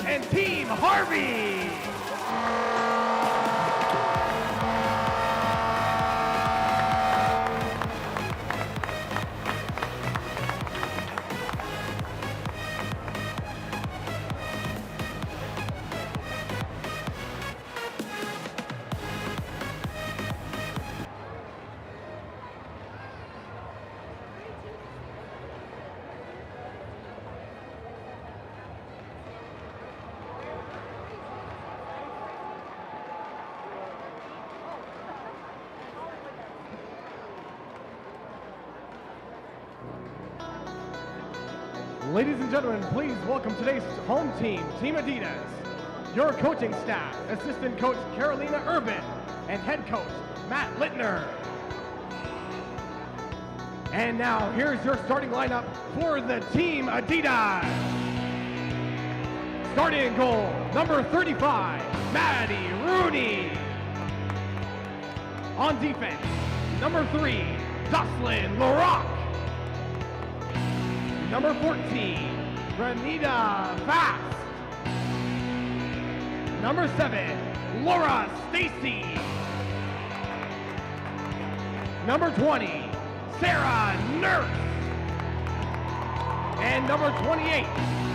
and Team Harvey. Ladies and gentlemen, please welcome today's home team, Team Adidas. Your coaching staff, assistant coach Carolina Urban, and head coach Matt Littner. And now, here's your starting lineup for the Team Adidas. Starting in goal, number 35, Maddie Rooney. On defense, number 3, Jocelyn Laroque. Number 14, Renita Fast. Number 7, Laura Stacy. Number 20, Sarah Nurse. And number 28,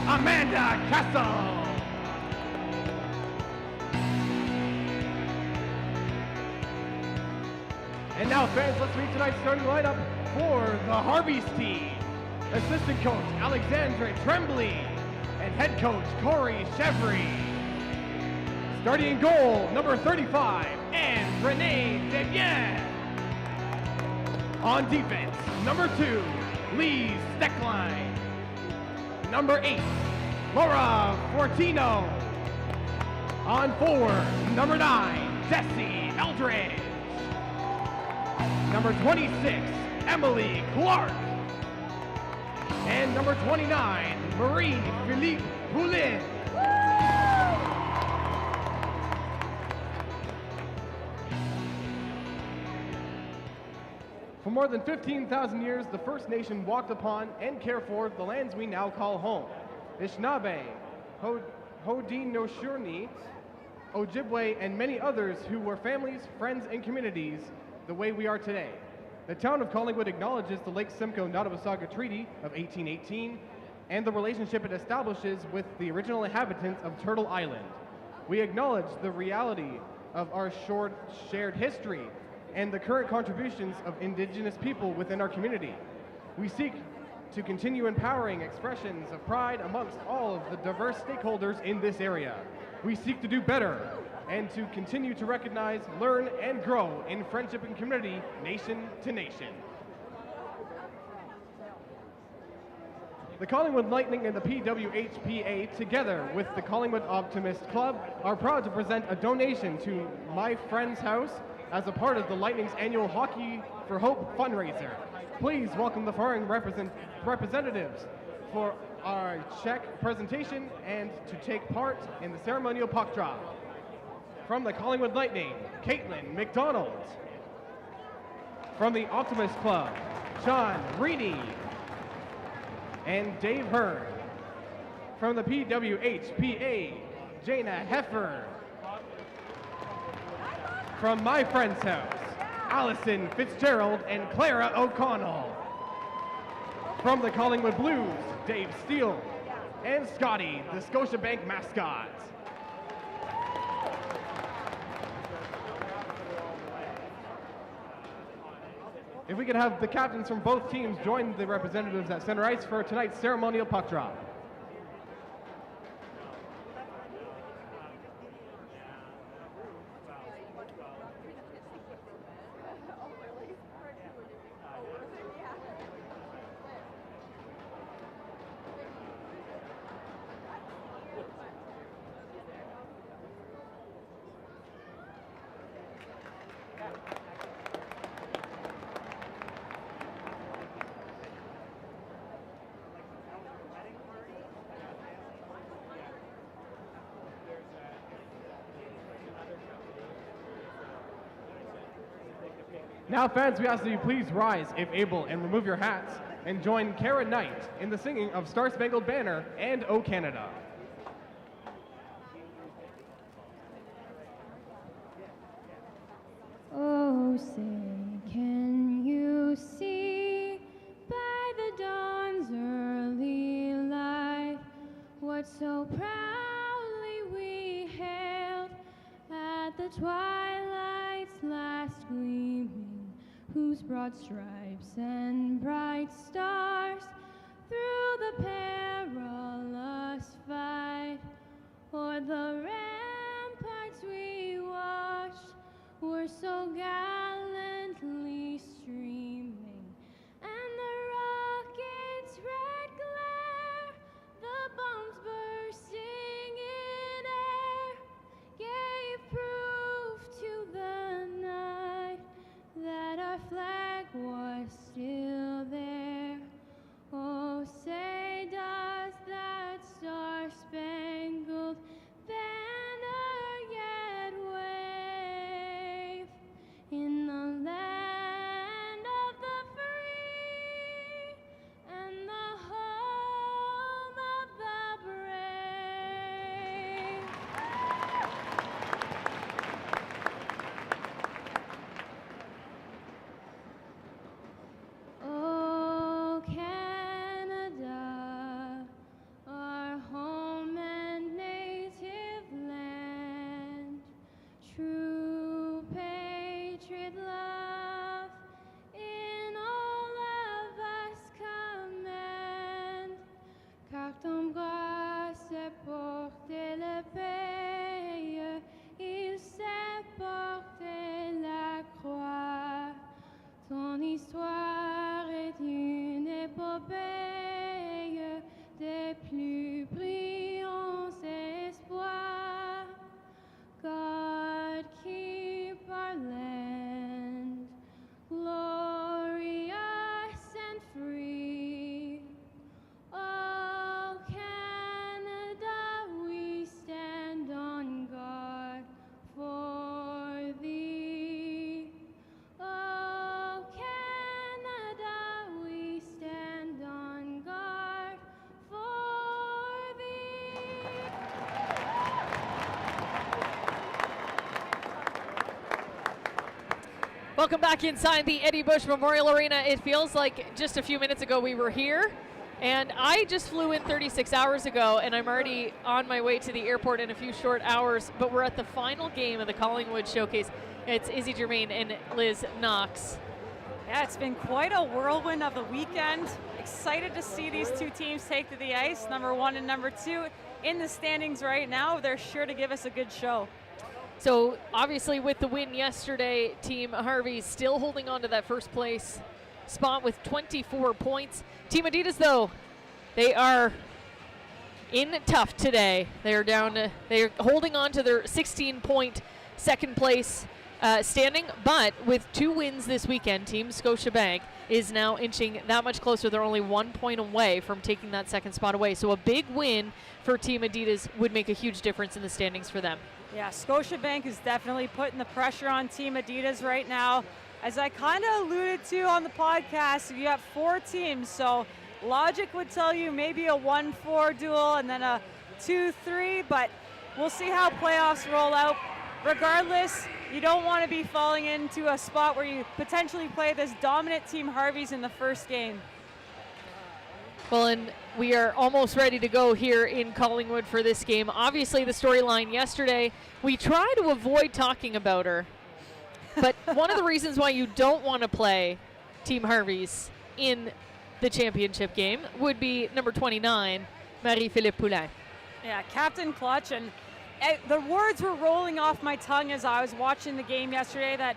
Amanda Castle. And now, fans, let's meet tonight's starting lineup for the Harvey's team. Assistant coach Alexandra Tremblay and head coach Corey Chevry. Starting in goal, number 35, and Renee Devienne. On defense, number 2, Lee Steckline. Number 8, Laura Fortino. On forward, number 9, Jessie Eldridge. Number 26, Emily Clark. And number 29, Marie-Philippe Poulin. For more than 15,000 years, the First Nation walked upon and cared for the lands we now call home. Anishinaabe, Haudenosaunee, Ojibwe, and many others who were families, friends, and communities the way we are today. The town of Collingwood acknowledges the Lake Simcoe-Nottawasaga Treaty of 1818 and the relationship it establishes with the original inhabitants of Turtle Island. We acknowledge the reality of our shared history and the current contributions of Indigenous people within our community. We seek to continue empowering expressions of pride amongst all of the diverse stakeholders in this area. We seek to do better and to continue to recognize, learn, and grow in friendship and community, nation to nation. The Collingwood Lightning and the PWHPA, together with the Collingwood Optimist Club, are proud to present a donation to My Friend's House as a part of the Lightning's annual Hockey for Hope fundraiser. Please welcome the following representatives for our check presentation and to take part in the ceremonial puck drop. From the Collingwood Lightning, Caitlin McDonald. From the Optimist Club, John Reaney and Dave Hearn. From the PWHPA, Jana Heffer. From My Friend's House, Allison Fitzgerald and Clara O'Connell. From the Collingwood Blues, Dave Steele and Scotty, the Scotiabank mascot. If we could have the captains from both teams join the representatives at center ice for tonight's ceremonial puck drop. Now, fans, we ask that you please rise, if able, and remove your hats, and join Kara Knight in the singing of Star Spangled Banner and O Canada. twilight's last gleaming, whose broad stripes and bright stars through the perilous fight o'er the ramparts we watched were so gallantly streaming, and the rocket's red glare, the bombs bursting in air, gave proof to the night that our flag was still there. Oh, say does that star-spangled banner yet wave in the land of the free and the home of the brave? Oh, Canada, our home and native land, true patriot love in all of us command, car ton bras sait porter le pays, il sait porter la croix. Ton histoire est une épopée des plus brillants espoirs. God keep our land glorious and free. Oh, Canada, we stand on guard for thee. Oh, Canada, we stand on guard for thee. Welcome back inside the Eddie Bush Memorial Arena. It feels like just a few minutes ago we were here, and I just flew in 36 hours ago, and I'm already on my way to the airport in a few short hours, but we're at the final game of the Collingwood Showcase. It's Izzy Germain and Liz Knox. Yeah, it's been quite a whirlwind of the weekend. Excited to see these two teams take to the ice, number 1 and number 2 in the standings right now. They're sure to give us a good show. So obviously with the win yesterday, Team Harvey still holding on to that first place spot with 24 points. Team Adidas, though, they are in tough today. They're holding on to their 16-point second place standing, but with 2 wins this weekend, Team Scotiabank is now inching that much closer. They're only 1 point away from taking that second spot away. So a big win for Team Adidas would make a huge difference in the standings for them. Yeah, Scotiabank is definitely putting the pressure on Team Adidas right now. As I kind of alluded to on the podcast, you have 4 teams, so logic would tell you maybe a 1-4 duel and then a 2-3, but we'll see how playoffs roll out. Regardless, you don't want to be falling into a spot where you potentially play this dominant Team Harvey's in the first game. Well, and we are almost ready to go here in Collingwood for this game. Obviously, the storyline yesterday, we try to avoid talking about her, but one of the reasons why you don't want to play Team Harvey's in the championship game would be number 29, Marie-Philippe Poulin. Yeah, Captain Clutch, and the words were rolling off my tongue as I was watching the game yesterday that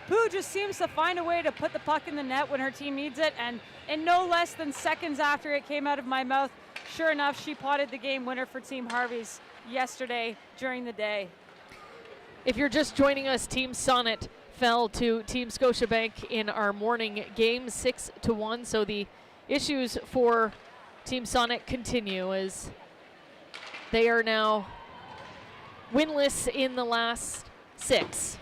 Pooh just seems to find a way to put the puck in the net when her team needs it, and in no less than seconds after it came out of my mouth, sure enough, she potted the game winner for Team Harvey's yesterday during the day. If you're just joining us, Team Sonnet fell to Team Scotiabank in our morning game, 6-1. So the issues for Team Sonnet continue as they are now winless in the last 6.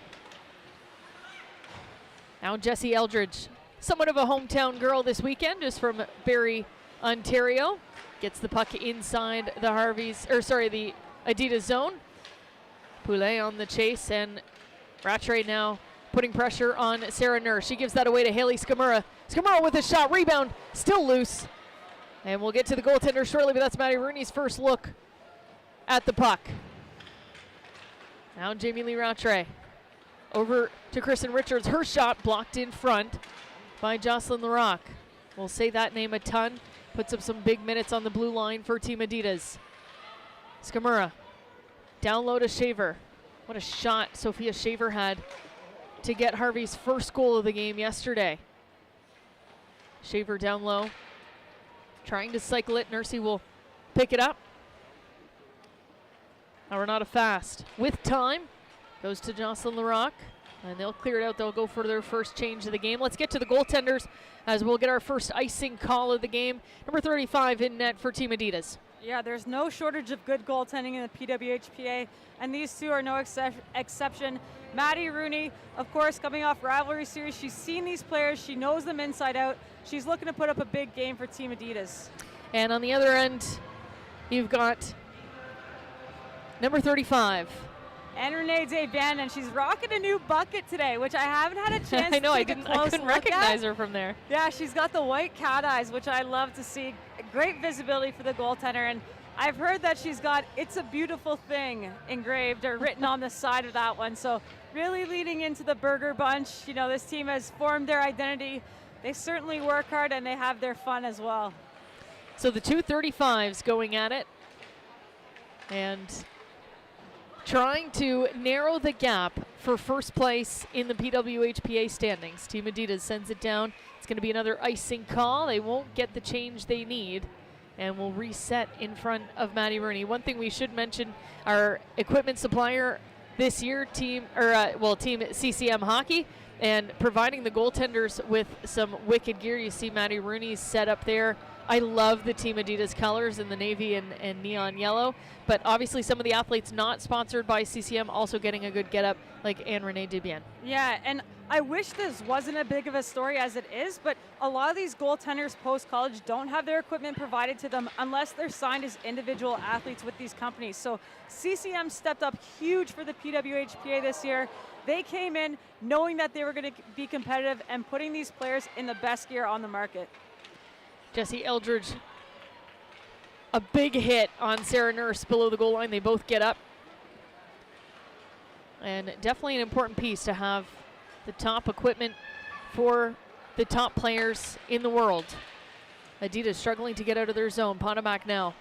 Now Jessie Eldridge, somewhat of a hometown girl this weekend, just from Barrie, Ontario, gets the puck inside the the Adidas zone. Poulet on the chase, and Rattray now putting pressure on Sarah Nurse. She gives that away to Haley Skamura. Skamura with a shot, rebound, still loose. And we'll get to the goaltender shortly, but that's Maddie Rooney's first look at the puck. Now Jamie Lee Rattray over to Kristen Richards. Her shot blocked in front by Jocelyn Larocque. We'll say that name a ton. Puts up some big minutes on the blue line for Team Adidas. Skamura down low to Shaver. What a shot Sophia Shaver had to get Harvey's first goal of the game yesterday. Shaver down low, trying to cycle it. Nursey will pick it up. Arenado fast with time. Goes to Jocelyn Larocque, and they'll clear it out. They'll go for their first change of the game. Let's get to the goaltenders as we'll get our first icing call of the game. Number 35 in net for Team Adidas. Yeah, there's no shortage of good goaltending in the PWHPA, and these two are no exception. Maddie Rooney, of course, coming off rivalry series. She's seen these players. She knows them inside out. She's looking to put up a big game for Team Adidas. And on the other end, you've got number 35. And Renee Desbiens, and she's rocking a new bucket today, which I haven't had a chance I know, to take a close I couldn't look recognize at. her from there. Yeah, she's got the white cat eyes, which I love to see. Great visibility for the goaltender, and I've heard that she's got "It's a Beautiful Thing" engraved or written on the side of that one. So really leading into the Burger Bunch. You know, this team has formed their identity. They certainly work hard, and they have their fun as well. So the two 35s going at it, and trying to narrow the gap for first place in the PWHPA standings. Team Adidas sends it down. It's going to be another icing call. They won't get the change they need, and will reset in front of Maddie Rooney. One thing we should mention, our equipment supplier this year, Team CCM Hockey, and providing the goaltenders with some wicked gear. You see Maddie Rooney's set up there. I love the Team Adidas colors in the navy and neon yellow, but obviously some of the athletes not sponsored by CCM also getting a good get up, like Renee Desbiens. Yeah, and I wish this wasn't as big of a story as it is, but a lot of these goaltenders post-college don't have their equipment provided to them unless they're signed as individual athletes with these companies. So CCM stepped up huge for the PWHPA this year. They came in knowing that they were going to be competitive and putting these players in the best gear on the market. Jesse Eldridge, a big hit on Sarah Nurse below the goal line. They both get up. And definitely an important piece to have the top equipment for the top players in the world. Adidas struggling to get out of their zone. Potomac now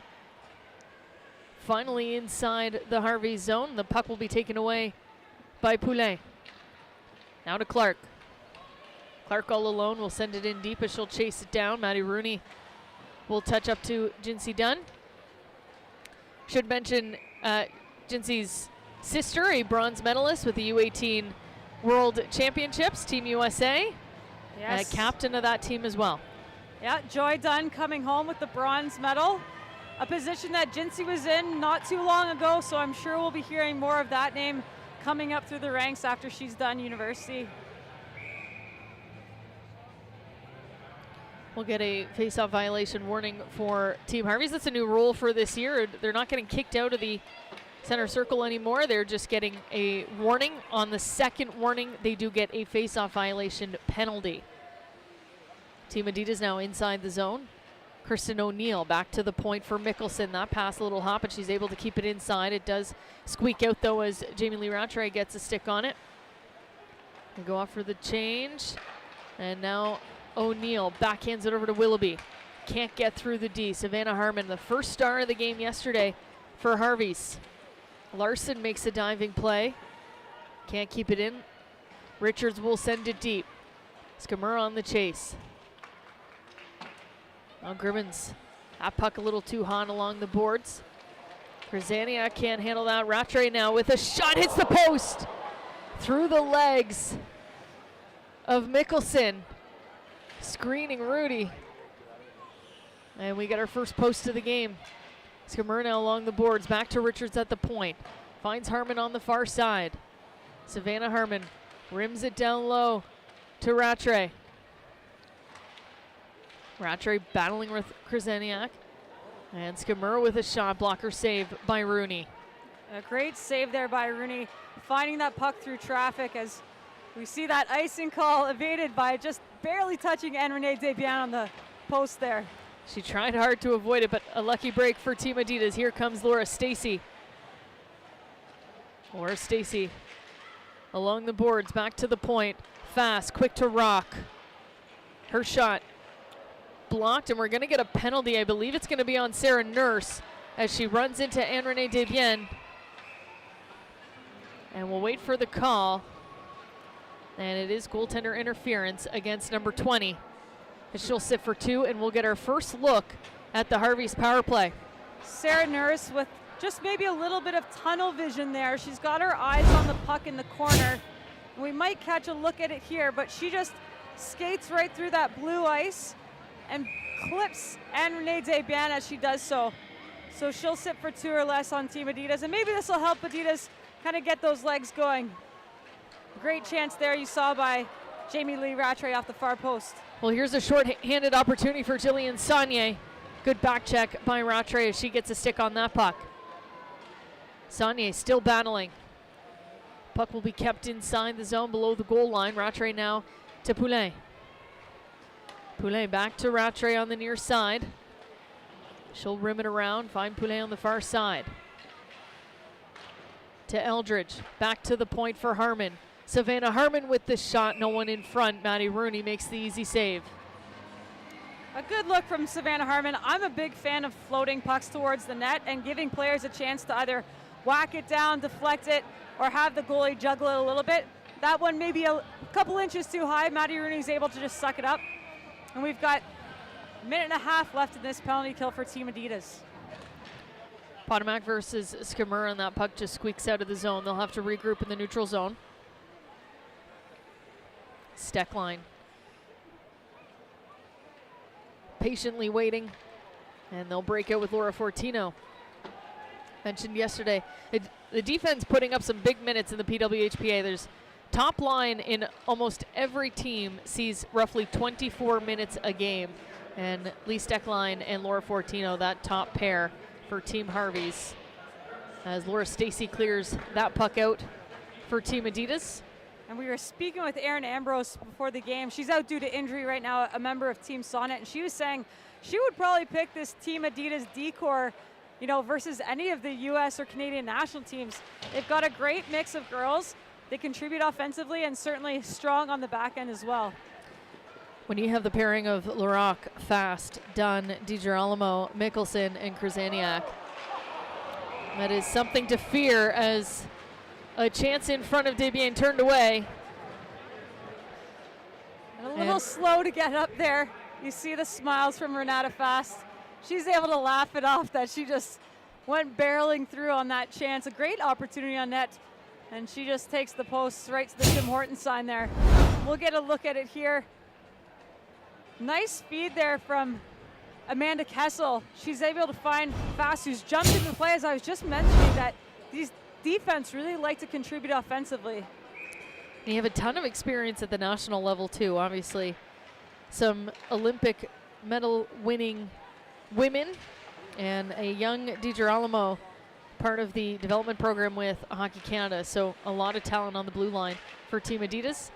finally inside the Harvey zone. The puck will be taken away by Poulet. Now to Clark. Clark all alone will send it in deep as she'll chase it down. Maddie Rooney will touch up to Jinsey Dunn. Should mention Jinsey's sister, a bronze medalist with the U18 World Championships, Team USA. Yes. Captain of that team as well. Yeah, Joy Dunn coming home with the bronze medal. A position that Jinsey was in not too long ago, so I'm sure we'll be hearing more of that name coming up through the ranks after she's done university. We'll get a face-off violation warning for Team Harvey's. That's a new rule for this year. They're not getting kicked out of the center circle anymore. They're just getting a warning. On the second warning, they do get a face-off violation penalty. Team Adidas now inside the zone. Kristen O'Neill back to the point for Mickelson. That pass a little hot, but she's able to keep it inside. It does squeak out, though, as Jamie Lee Rattray gets a stick on it. They go off for the change. And now O'Neill backhands it over to Willoughby. Can't get through the D. Savannah Harmon, the first star of the game yesterday for Harvey's. Larson makes a diving play. Can't keep it in. Richards will send it deep. Skamura on the chase. Now Grimmins, that puck a little too hot along the boards. Krzaniak can't handle that. Rattray now with a shot, hits the post. Through the legs of Mickelson. Screening Rudy. And we get our first post of the game. Skamura now along the boards, back to Richards at the point. Finds Harmon on the far side. Savannah Harmon rims it down low to Rattray. Rattray battling with Krzaniak. And Skamura with a shot blocker save by Rooney. A great save there by Rooney, finding that puck through traffic as we see that icing call evaded by just barely touching Renee Desbiens on the post there. She tried hard to avoid it, but a lucky break for Team Adidas. Here comes Laura Stacey. Laura Stacey along the boards, back to the point. Fast, quick to rock. Her shot blocked, and we're going to get a penalty. I believe it's going to be on Sarah Nurse as she runs into Anne-Renee Desbiens. And we'll wait for the call. And it is goaltender interference against number 20. And she'll sit for 2, and we'll get our first look at the Harvey's power play. Sarah Nurse with just maybe a little bit of tunnel vision there. She's got her eyes on the puck in the corner. We might catch a look at it here, but she just skates right through that blue ice and clips Anne-Renee Desbiens as she does so. So she'll sit for 2 or less on Team Adidas, and maybe this will help Adidas kind of get those legs going. Great chance there you saw by Jamie Lee Rattray off the far post. Well, here's a short-handed opportunity for Jillian Saunier. Good back check by Rattray as she gets a stick on that puck. Saunier still battling. Puck will be kept inside the zone below the goal line. Rattray now to Poulin. Poulin back to Rattray on the near side. She'll rim it around, find Poulin on the far side. To Eldridge, back to the point for Harmon. Savannah Harmon with the shot, no one in front. Maddie Rooney makes the easy save. A good look from Savannah Harmon. I'm a big fan of floating pucks towards the net and giving players a chance to either whack it down, deflect it, or have the goalie juggle it a little bit. That one may be a couple inches too high. Maddie Rooney's able to just suck it up. And we've got a minute and a half left in this penalty kill for Team Adidas. Potomac versus Skimmer, and that puck just squeaks out of the zone. They'll have to regroup in the neutral zone. Steckline patiently waiting, and they'll break out with Laura Fortino. Mentioned yesterday, the defense putting up some big minutes in the PWHPA. There's top line in almost every team sees roughly 24 minutes a game, and Lee Steckline and Laura Fortino, that top pair for Team Harvey's, as Laura Stacey clears that puck out for Team Adidas. And we were speaking with Erin Ambrose before the game. She's out due to injury right now, a member of Team Sonnet, and she was saying she would probably pick this Team Adidas D-Corps, you know, versus any of the U.S. or Canadian national teams. They've got a great mix of girls. They contribute offensively and certainly strong on the back end as well. When you have the pairing of Larock, Fast, Dunn, DiGirolamo, Mickelson, and Krasaniak, that is something to fear, as a chance in front of Desbiens turned away. And a little slow to get up there. You see the smiles from Renata Fast. She's able to laugh it off that she just went barreling through on that chance. A great opportunity on net. And she just takes the posts right to the Tim Horton sign there. We'll get a look at it here. Nice feed there from Amanda Kessel. She's able to find Fast, who's jumped into play. As I was just mentioning, that these defense really like to contribute offensively. You have a ton of experience at the national level too, obviously. Some Olympic medal winning women and a young DiGirolamo, part of the development program with Hockey Canada. So a lot of talent on the blue line for Team Adidas.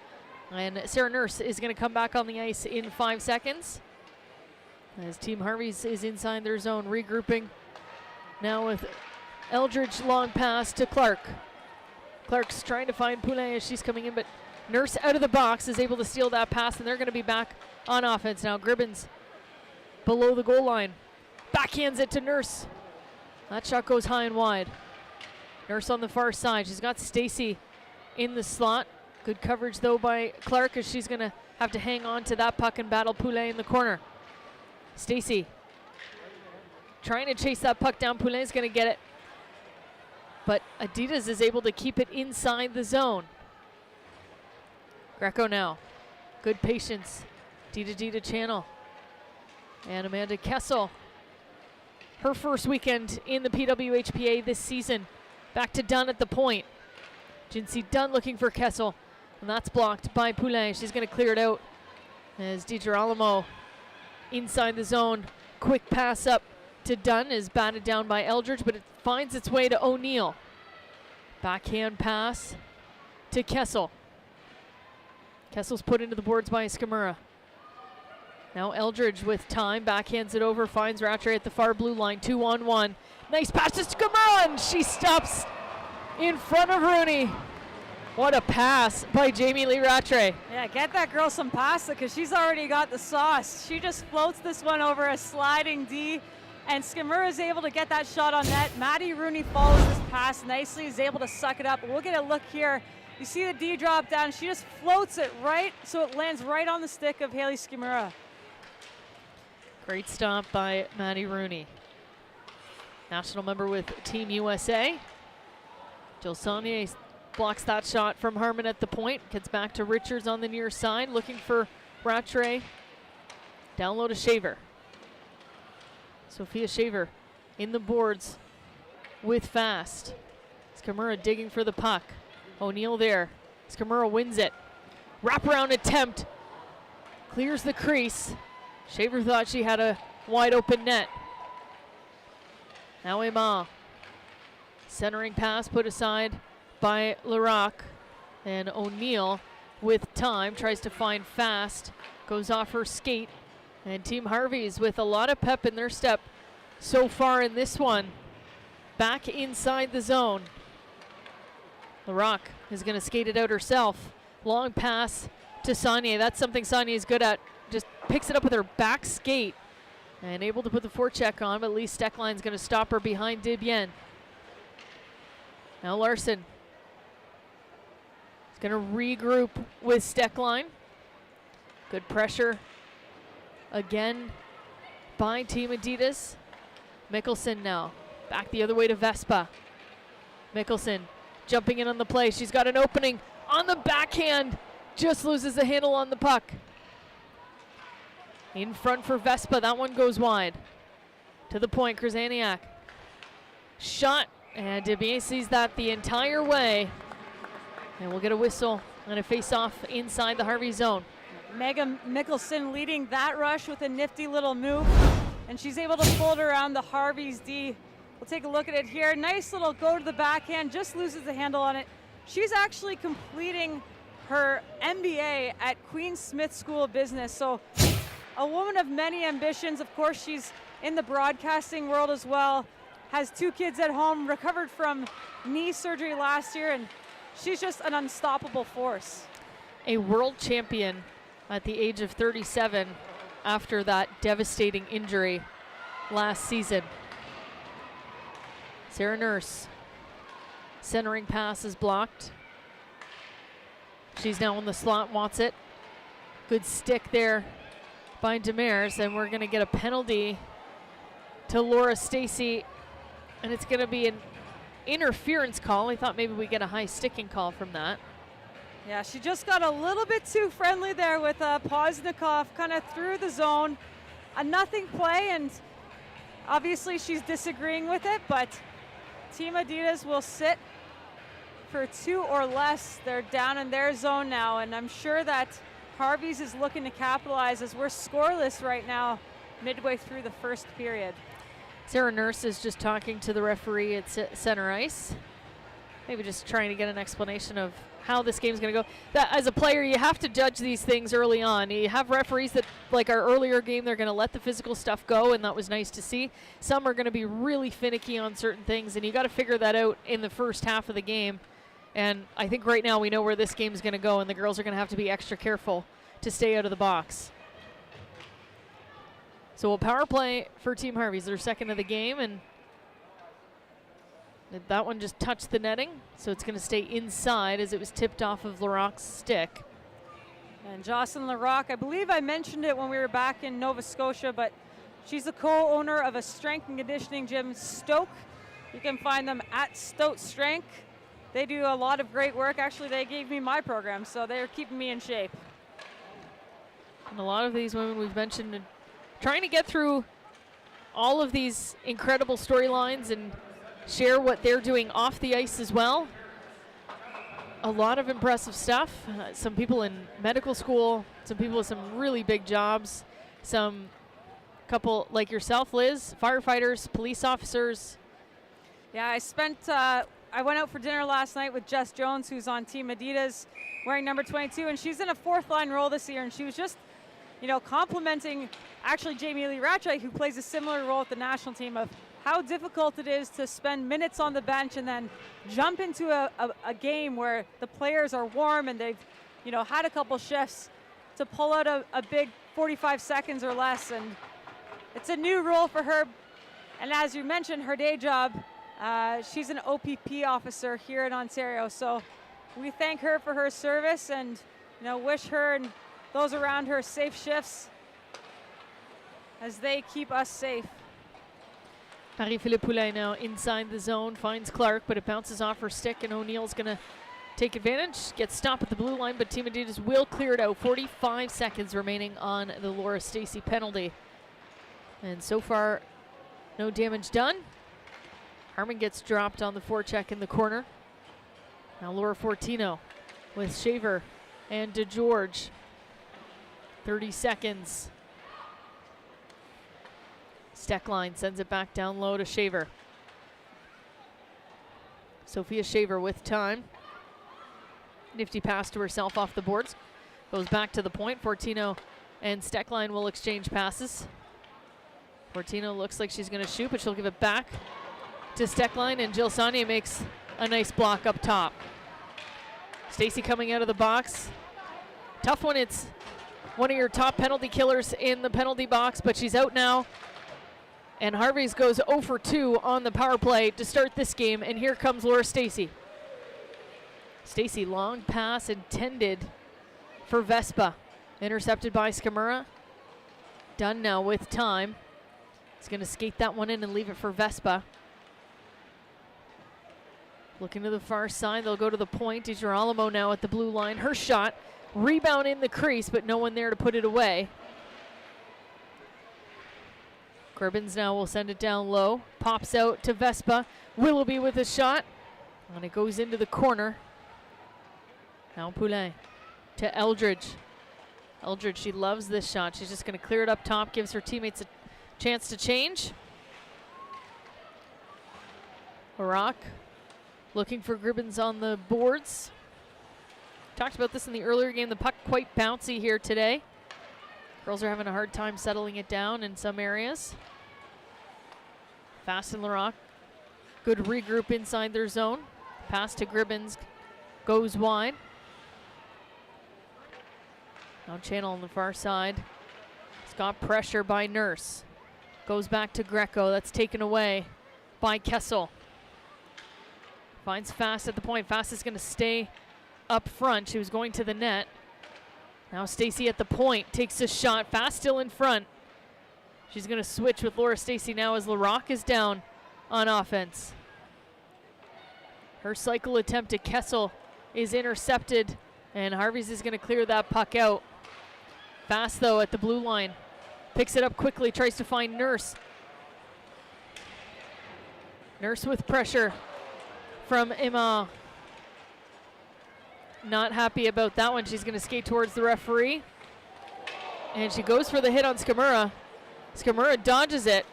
And Sarah Nurse is going to come back on the ice in 5 seconds, as Team Harvey's is inside their zone, regrouping now with Eldridge, long pass to Clark. Clark's trying to find Poulin as she's coming in, but Nurse out of the box is able to steal that pass, and they're going to be back on offense now. Gribbins below the goal line, backhands it to Nurse. That shot goes high and wide. Nurse on the far side. She's got Stacey in the slot. Good coverage though by Clark, as she's going to have to hang on to that puck and battle Poulin in the corner. Stacey trying to chase that puck down. Poulin's going to get it, but Adidas is able to keep it inside the zone. Greco now. Good patience. D to channel. And Amanda Kessel, her first weekend in the PWHPA this season. Back to Dunn at the point. Jinsey Dunn looking for Kessel, and that's blocked by Poulin. She's going to clear it out as DiGirolamo inside the zone. Quick pass up to Dunn is batted down by Eldridge, but it finds its way to O'Neill. Backhand pass to Kessel. Kessel's put into the boards by Skimura. Now Eldridge with time, backhands it over, finds Rattray at the far blue line, 2-on-1. Nice pass to Skimura, and she stops in front of Rooney. What a pass by Jamie Lee Rattray. Yeah, get that girl some pasta because she's already got the sauce. She just floats this one over a sliding D, and Skimura is able to get that shot on net. Maddie Rooney follows this pass nicely, is able to suck it up. We'll get a look here. You see the D drop down. She just floats it right so it lands right on the stick of Haley Skimura. Great stop by Maddie Rooney. National member with Team USA. Jill Saunier blocks that shot from Harmon at the point. Gets back to Richards on the near side, looking for Rattray. Down low to Shaver. Sophia Shaver in the boards with Fast. Skimura digging for the puck. O'Neill there. Skimura wins it. Wraparound attempt. Clears the crease. Shaver thought she had a wide open net. Now Emma. Centering pass put aside by Larocque. And O'Neill with time tries to find Fast. Goes off her skate. And Team Harvey's with a lot of pep in their step so far in this one. Back inside the zone. Larocque is going to skate it out herself. Long pass to Saunier. That's something Saunier is good at. Just picks it up with her back skate and able to put the forecheck on, but at least Steckline's going to stop her behind Dibien. Now Larson is going to regroup with Steckline. Good pressure again by Team Adidas. Mickelson now back the other way to Vespa. Mickelson jumping in on the play. She's got an opening on the backhand. Just loses the handle on the puck. In front for Vespa. That one goes wide. To the point, Krzyzaniak. Shot. And Dibien sees that the entire way. And we'll get a whistle and a face-off inside the Harvey zone. Megan Mickelson leading that rush with a nifty little move. And she's able to fold around the Harvey's D. We'll take a look at it here. Nice little go to the backhand, just loses the handle on it. She's actually completing her MBA at Queen Smith School of Business. So a woman of many ambitions. Of course, she's in the broadcasting world as well. Has 2 kids at home, recovered from knee surgery last year, and she's just an unstoppable force. A world champion at the age of 37 after that devastating injury last season. Sarah Nurse. Centering pass is blocked. She's now in the slot, wants it. Good stick there by Demers, and we're going to get a penalty to Laura Stacey, and it's going to be an interference call. I thought maybe we get a high sticking call from that. Yeah, she just got a little bit too friendly there with Poznikov, kind of through the zone. A nothing play, and obviously she's disagreeing with it, but Team Adidas will sit for 2 or less. They're down in their zone now, and I'm sure that Harvey's is looking to capitalize as we're scoreless right now midway through the first period. Sarah Nurse is just talking to the referee at center ice. Maybe just trying to get an explanation of how this game's going to go. That, as a player, you have to judge these things early on. You have referees that, like our earlier game, they're going to let the physical stuff go, and that was nice to see. Some are going to be really finicky on certain things, and you got to figure that out in the first half of the game. And I think right now we know where this game is going to go, and the girls are going to have to be extra careful to stay out of the box. So a power play for Team Harvey's, their second of the game, and that one just touched the netting, so it's going to stay inside as it was tipped off of Larocque's stick. And Jocelyn Larocque, I believe I mentioned it when we were back in Nova Scotia, but she's the co-owner of a strength and conditioning gym, Stoke. You can find them at Stoke Strength. They do a lot of great work. Actually, they gave me my program, so they're keeping me in shape. And a lot of these women we've mentioned trying to get through all of these incredible storylines and share what they're doing off the ice as well. A lot of impressive stuff. Some people in medical school, some people with some really big jobs, some couple like yourself, Liz, firefighters, police officers. Yeah, I went out for dinner last night with Jess Jones, who's on Team Adidas, wearing number 22, and she's in a 4th line role this year, and she was just, complimenting actually Jamie Lee Rattray, who plays a similar role with the national team, of how difficult it is to spend minutes on the bench and then jump into a game where the players are warm and they've, had a couple shifts to pull out a big 45 seconds or less. And it's a new role for her. And as you mentioned, her day job, she's an OPP officer here in Ontario. So we thank her for her service and, wish her and those around her safe shifts as they keep us safe. Marie-Philippe Poulin now inside the zone, finds Clark, but it bounces off her stick, and O'Neill's going to take advantage, gets stopped at the blue line, but Team Adidas will clear it out. 45 seconds remaining on the Laura Stacey penalty. And so far, no damage done. Harmon gets dropped on the forecheck in the corner. Now Laura Fortino with Shaver and DeGeorge. 30 seconds. Steckline sends it back down low to Shaver. Sophia Shaver with time. Nifty pass to herself off the boards. Goes back to the point. Fortino and Steckline will exchange passes. Fortino looks like she's going to shoot, but she'll give it back to Steckline, and Jill Saunier makes a nice block up top. Stacey coming out of the box. Tough one. It's one of your top penalty killers in the penalty box, but she's out now. And Harvey's goes 0 for 2 on the power play to start this game, and here comes Laura Stacey. Stacey, long pass intended for Vespa. Intercepted by Skamura. Done now with time. He's going to skate that one in and leave it for Vespa. Looking to the far side, they'll go to the point. DiGirolamo now at the blue line. Her shot, rebound in the crease, but no one there to put it away. Gribbins now will send it down low. Pops out to Vespa. Willoughby with a shot. And it goes into the corner. Now Poulin to Eldridge. Eldridge, she loves this shot. She's just going to clear it up top, gives her teammates a chance to change. Barak looking for Gribbins on the boards. Talked about this in the earlier game. The puck quite bouncy here today. Girls are having a hard time settling it down in some areas. Fast and Larock. Good regroup inside their zone. Pass to Gribbins. Goes wide. Now Channel on the far side. It's got pressure by Nurse. Goes back to Greco. That's taken away by Kessel. Finds Fast at the point. Fast is going to stay up front. She was going to the net. Now Stacey at the point, takes a shot. Fast still in front. She's going to switch with Laura Stacey now as LaRock is down on offense. Her cycle attempt to Kessel is intercepted, and Harvey's is going to clear that puck out. Fast though at the blue line. Picks it up quickly, tries to find Nurse. Nurse with pressure from Emma. Not happy about that one. She's going to skate towards the referee. And she goes for the hit on Skamura. Skamura dodges it.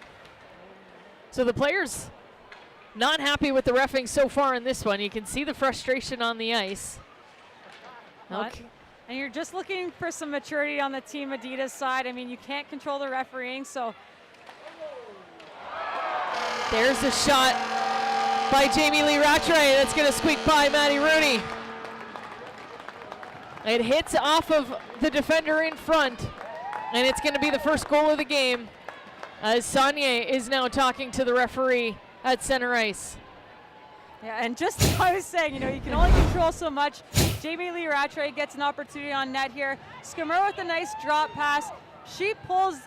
So the players not happy with the reffing so far in this one. You can see the frustration on the ice. Okay. And you're just looking for some maturity on the Team Adidas side. I mean, you can't control the refereeing, so. There's a shot by Jamie Lee Rattray. That's going to squeak by Maddie Rooney. It hits off of the defender in front, and it's going to be the first goal of the game as Saunier is now talking to the referee at center ice. Yeah, and just as I was saying, you can only control so much. Jamie Lee Rattray gets an opportunity on net here. Skamura with a nice drop pass. She pulls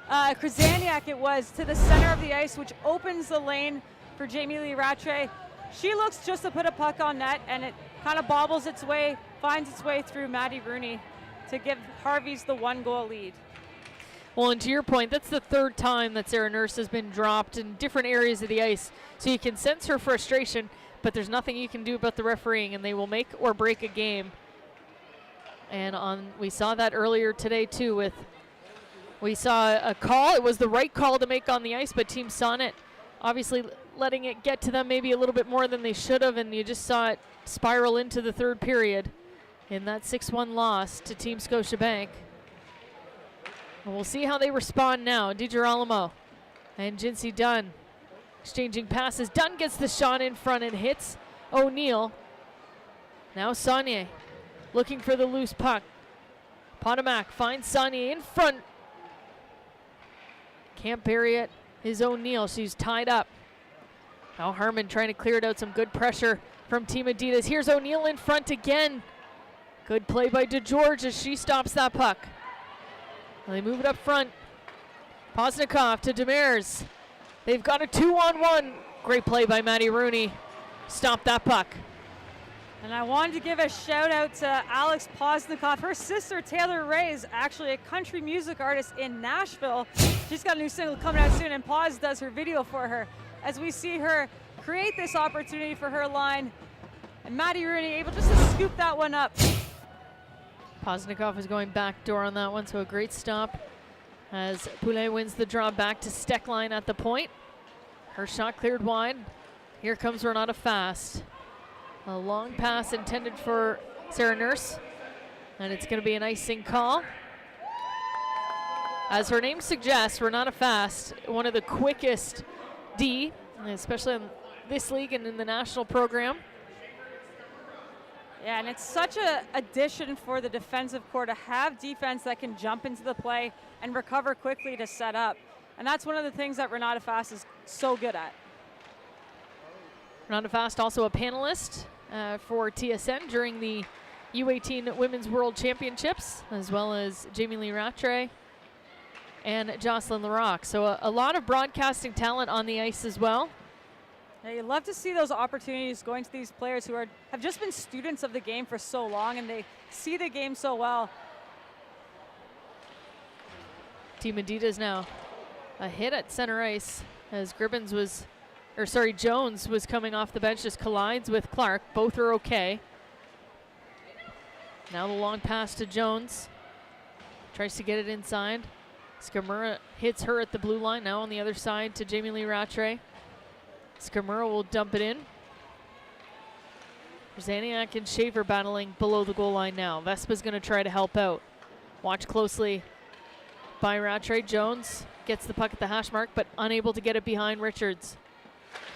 Krasaniak, it was, to the center of the ice, which opens the lane for Jamie Lee Rattray. She looks just to put a puck on net, and it kind of bobbles its way, finds its way through Maddie Rooney to give Harvey's the 1-goal lead. Well, and to your point, that's the third time that Sarah Nurse has been dropped in different areas of the ice. So you can sense her frustration, but there's nothing you can do about the refereeing, and they will make or break a game. And we saw that earlier today too we saw a call. It was the right call to make on the ice, but Team Sonnet obviously letting it get to them maybe a little bit more than they should have, and you just saw it spiral into the third period in that 6-1 loss to Team Scotiabank. And we'll see how they respond now. DiGirolamo and Jinsey Dunn Exchanging passes. Dunn gets the shot in front and hits O'Neill. Now Saunier looking for the loose puck. Potomac finds Saunier in front. Can't bury it is O'Neill. She's tied up. Now Harmon trying to clear it out. Some good pressure from Team Adidas. Here's O'Neill in front again. Good play by DeGeorge as she stops that puck. They move it up front. Poznikov to Demers. They've got a 2-on-1. Great play by Maddie Rooney. Stop that puck. And I wanted to give a shout out to Alex Poznikov. Her sister Taylor Ray is actually a country music artist in Nashville. She's got a new single coming out soon, and Poz does her video for her. As we see her create this opportunity for her line, and Maddie Rooney able just to scoop that one up. Poznikov is going backdoor on that one, so a great stop as Poulet wins the draw back to Steckline at the point. Her shot cleared wide. Here comes Renata Fast. A long pass intended for Sarah Nurse, and it's going to be an icing call. As her name suggests, Renata Fast, one of the quickest D, especially in this league and in the national program. Yeah, and it's such an addition for the defensive core to have defense that can jump into the play and recover quickly to set up. And that's one of the things that Renata Fast is so good at. Renata Fast also a panelist for TSN during the U18 Women's World Championships, as well as Jamie Lee Rattray and Jocelyn Larocque. So a lot of broadcasting talent on the ice as well. Yeah, you love to see those opportunities going to these players who have just been students of the game for so long, and they see the game so well. Team Adidas now a hit at center ice as Jones was coming off the bench, just collides with Clark. Both are okay. Now the long pass to Jones. Tries to get it inside. Skamura hits her at the blue line. Now on the other side to Jamie Lee Rattray. Skamura will dump it in. Zaniak and Shaver battling below the goal line now. Vespa's going to try to help out. Watch closely by Rattray. Jones gets the puck at the hash mark, but unable to get it behind Richards.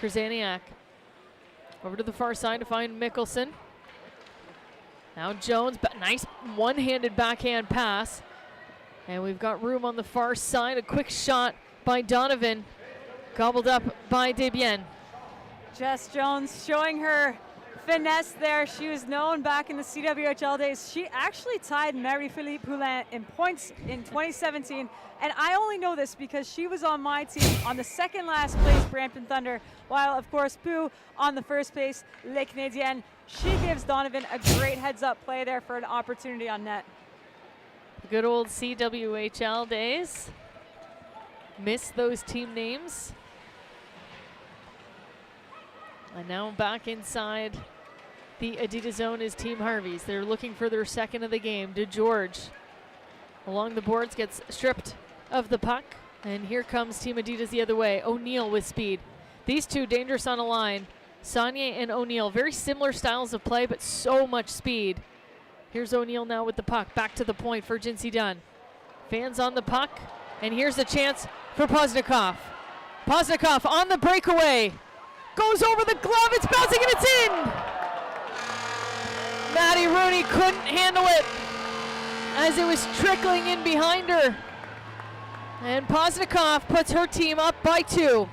Krzyzaniak over to the far side to find Mickelson. Now Jones, but nice one-handed backhand pass. And we've got room on the far side. A quick shot by Donovan, gobbled up by Desbiens. Jess Jones showing her finesse there. She was known back in the CWHL days. She actually tied Marie-Philippe Poulin in points in 2017. And I only know this because she was on my team on the second last place Brampton Thunder, while of course Pooh on the first place Les Canadiennes. She gives Donovan a great heads up play there for an opportunity on net. The good old CWHL days. Miss those team names. And now back inside the Adidas zone is Team Harvey's. They're looking for their second of the game. DeGeorge along the boards gets stripped of the puck. And here comes Team Adidas the other way. O'Neill with speed. These two dangerous on a line. Saunier and O'Neill, very similar styles of play, but so much speed. Here's O'Neill now with the puck. Back to the point for Jinsey Dunn. Fans on the puck. And here's a chance for Poznikov. Poznikov on the breakaway. Goes over the glove, it's bouncing and it's in! Maddie Rooney couldn't handle it as it was trickling in behind her. And Poznikov puts her team up by 2.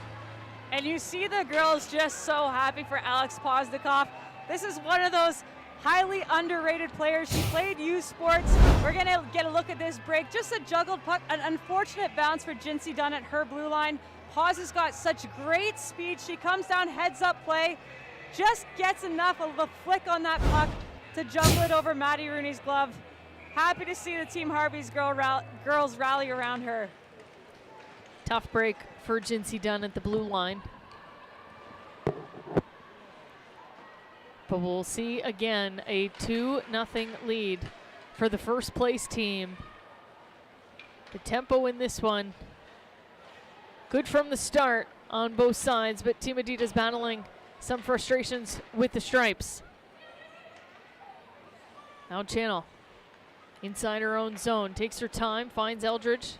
And you see the girls just so happy for Alex Poznikov. This is one of those highly underrated players. She played U Sports. We're gonna get a look at this break. Just a juggled puck, an unfortunate bounce for Jinsey Dunn at her blue line. Paz has got such great speed. She comes down, heads up play, just gets enough of a flick on that puck to juggle it over Maddie Rooney's glove. Happy to see the Team Harvey's girls rally around her. Tough break for Jinsey Dunn at the blue line. But we'll see again a 2-0 lead for the first place team. The tempo in this one good from the start on both sides, but Team Adidas battling some frustrations with the stripes. Now Channel inside her own zone, takes her time, finds Eldridge.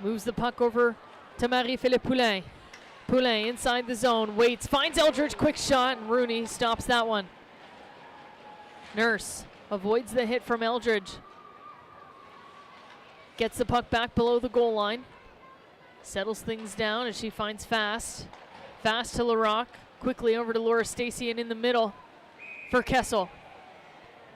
Moves the puck over to Marie-Philippe Poulin. Poulet inside the zone, waits, finds Eldridge, quick shot, and Rooney stops that one. Nurse avoids the hit from Eldridge. Gets the puck back below the goal line. Settles things down as she finds Fast. Fast to LaRock, quickly over to Laura Stacey and in the middle for Kessel.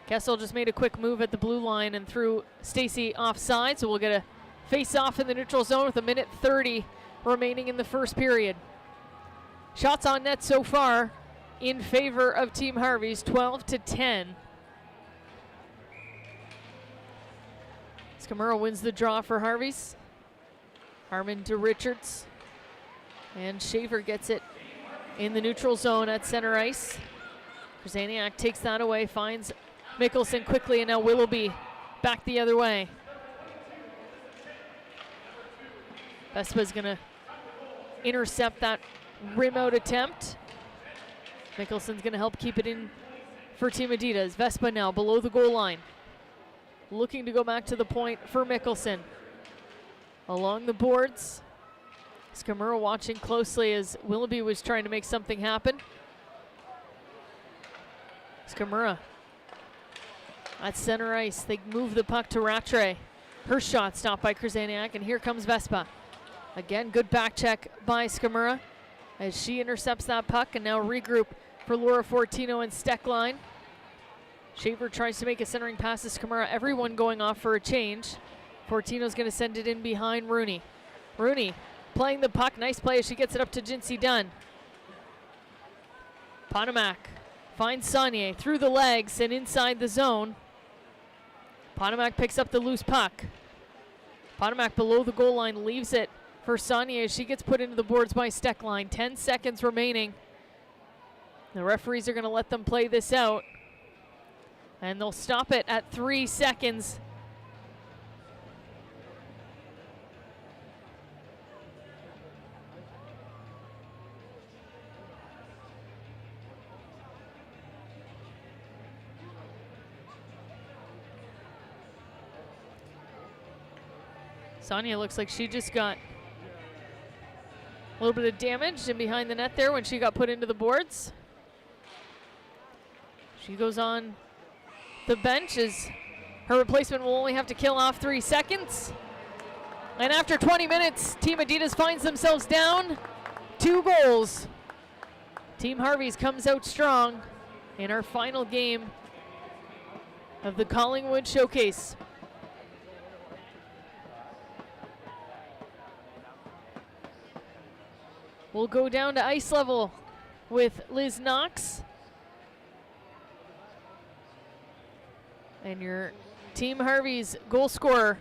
Kessel just made a quick move at the blue line and threw Stacey offside, so we'll get a face-off in the neutral zone with 1:30 remaining in the first period. Shots on net so far in favor of Team Harvey's, 12-10. Skamura wins the draw for Harvey's. Harmon to Richards. And Shaver gets it in the neutral zone at center ice. Krasaniak takes that away, finds Mickelson quickly, and now Willoughby back the other way. Vespa's gonna intercept that rim out attempt. Mickelson's gonna help keep it in for Team Adidas. Vespa now below the goal line. Looking to go back to the point for Mickelson. Along the boards. Skamura watching closely as Willoughby was trying to make something happen. Skamura at center ice. They move the puck to Rattray. Her shot stopped by Krasaniak, and here comes Vespa. Again, good back check by Skamura as she intercepts that puck, and now regroup for Laura Fortino and Steckline. Shaver tries to make a centering pass to Skamura. Everyone going off for a change. Fortino's going to send it in behind Rooney. Rooney playing the puck. Nice play as she gets it up to Jinsey Dunn. Potomac finds Saunier through the legs and inside the zone. Potomac picks up the loose puck. Potomac below the goal line leaves it for Saunier as she gets put into the boards by Steckline. 10 seconds remaining. The referees are going to let them play this out. And they'll stop it at 3 seconds. Sonia looks like she just got a little bit of damage in behind the net there when she got put into the boards. She goes on the bench as her replacement will only have to kill off 3 seconds. And after 20 minutes, Team Adidas finds themselves down 2 goals. Team Harvey's comes out strong in our final game of the Collingwood Showcase. We'll go down to ice level with Liz Knox. And your Team Harvey's goal scorer,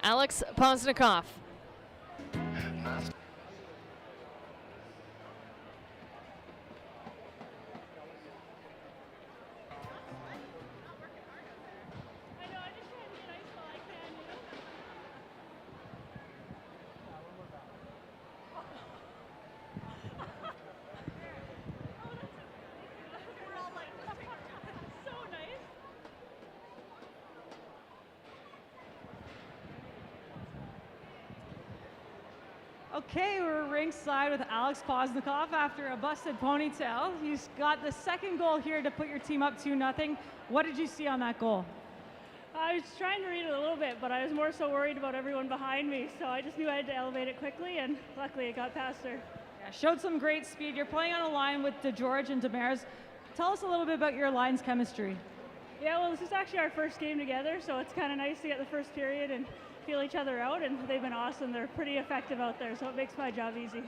Alex Poznikov. Okay, we're ringside with Alex Poznikov after a busted ponytail. He's got the second goal here to put your team up 2-0. What did you see on that goal? I was trying to read it a little bit, but I was more so worried about everyone behind me, so I just knew I had to elevate it quickly, and luckily it got past her. Yeah, showed some great speed. You're playing on a line with DeGeorge and Demers. Tell us a little bit about your line's chemistry. Yeah, well, this is actually our first game together, so it's kind of nice to get the first period and feel each other out, and they've been awesome. They're pretty effective out there, so it makes my job easy.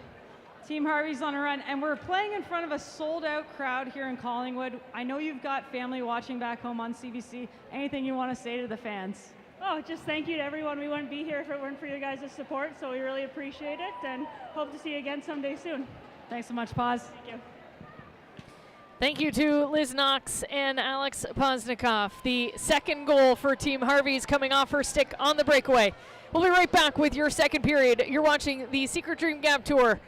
Team Harvey's on a run, and we're playing in front of a sold-out crowd here in Collingwood. I know you've got family watching back home on CBC. Anything you want to say to the fans? Oh, just thank you to everyone. We wouldn't be here if it weren't for your guys' support, so we really appreciate it, and hope to see you again someday soon. Thanks so much, Poz. Thank you. Thank you to Liz Knox and Alex Poznikov. The second goal for Team Harvey's coming off her stick on the breakaway. We'll be right back with your second period. You're watching the Secret Dream Gap Tour.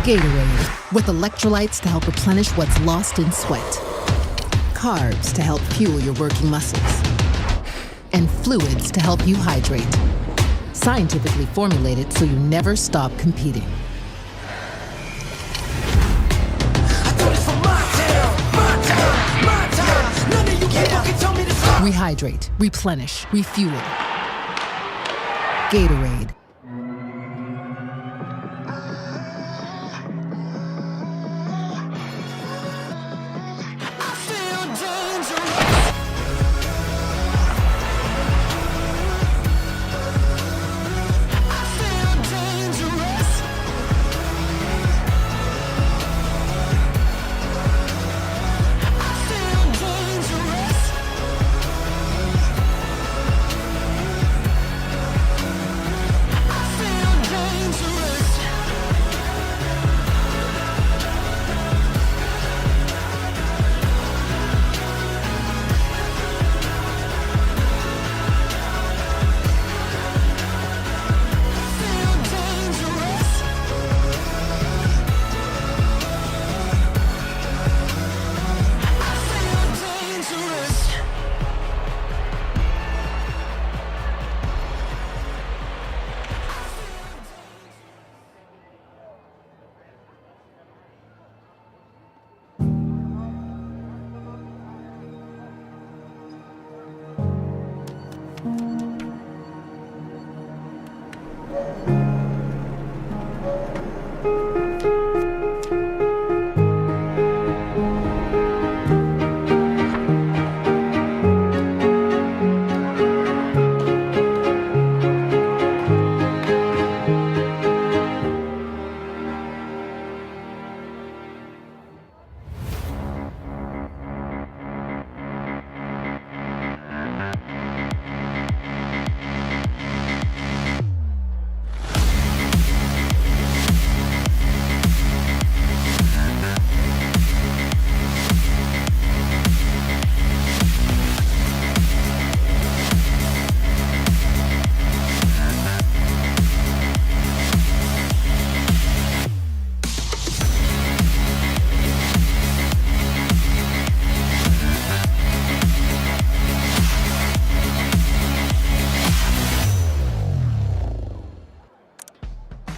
Gatorade, with electrolytes to help replenish what's lost in sweat. carbs to help fuel your working muscles, and fluids to help you hydrate. Scientifically formulated so you never stop competing. Rehydrate, replenish, refuel. Gatorade.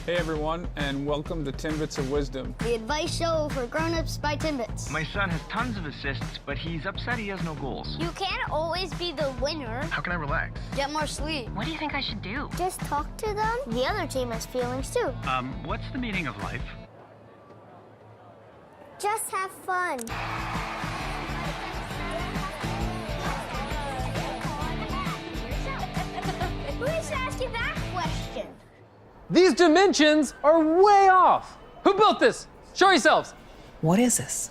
Hey everyone, and welcome to Timbits of Wisdom. The advice show for grown-ups by Timbits. My son has tons of assists, but he's upset he has no goals. You can't always be the winner. How can I relax? Get more sleep. What do you think I should do? Just talk to them. The other team has feelings too. What's the meaning of life? Just have fun. Who needs to ask you that question? These dimensions are way off. Who built this? Show yourselves. What is this?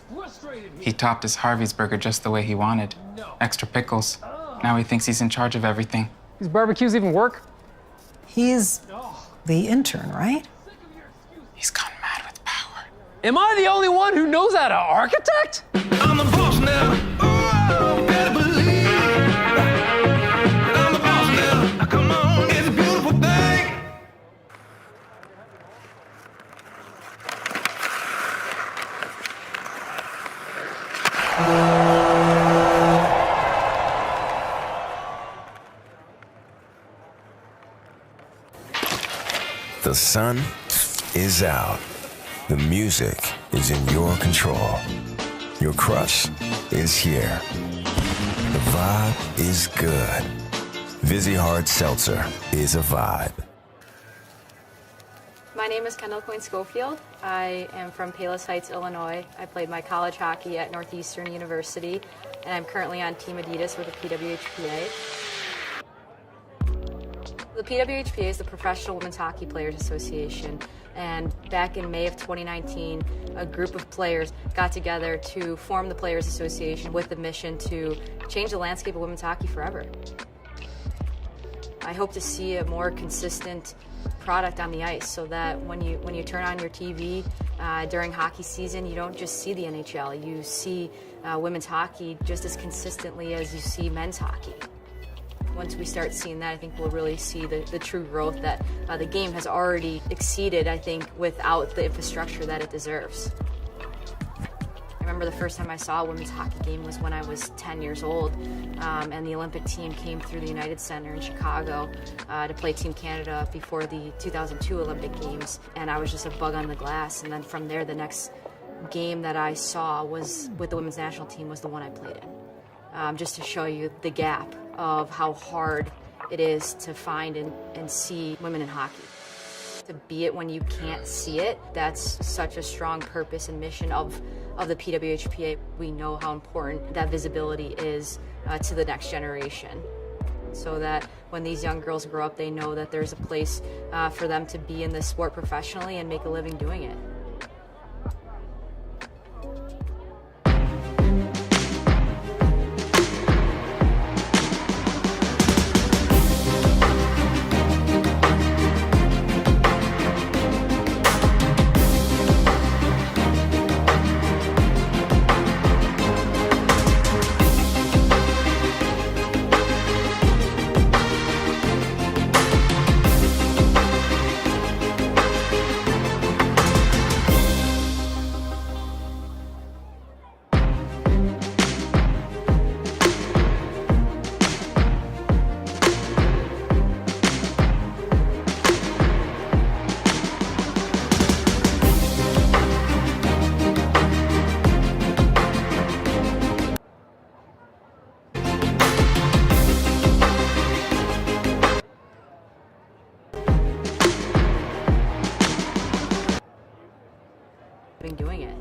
He topped his Harvey's burger just the way he wanted. Extra pickles. Now he thinks he's in charge of everything. These barbecues even work? He's the intern, right? He's gone mad with power. Am I the only one who knows how to architect? I'm the boss now. Oh, better believe. I'm the boss now. Come on, it's a beautiful thing. The sun is out. The music is in your control. Your crush is here. The vibe is good. Vizzy Hard Seltzer is a vibe. My name is Kendall Coyne Schofield. I am from Palos Heights, Illinois. I played my college hockey at Northeastern University, and I'm currently on Team Adidas with the PWHPA. The PWHPA is the Professional Women's Hockey Players Association, and back in May of 2019, a group of players got together to form the Players Association with the mission to change the landscape of women's hockey forever. I hope to see a more consistent product on the ice so that when you turn on your TV during hockey season, you don't just see the NHL, you see women's hockey just as consistently as you see men's hockey. Once we start seeing that, I think we'll really see the true growth that the game has already exceeded, I think, without the infrastructure that it deserves. remember the first time I saw a women's hockey game was when I was 10 years old, and the Olympic team came through the United Center in Chicago to play Team Canada before the 2002 Olympic Games, and I was just a bug on the glass. And then from there, the next game that I saw was with the women's national team was the one I played in, just to show you the gap of how hard it is to find and see women in hockey. To be it when you can't see it, that's such a strong purpose and mission of the PWHPA. We know how important that visibility is to the next generation, so that when these young girls grow up, they know that there's a place for them to be in this sport professionally and make a living doing it. Doing it.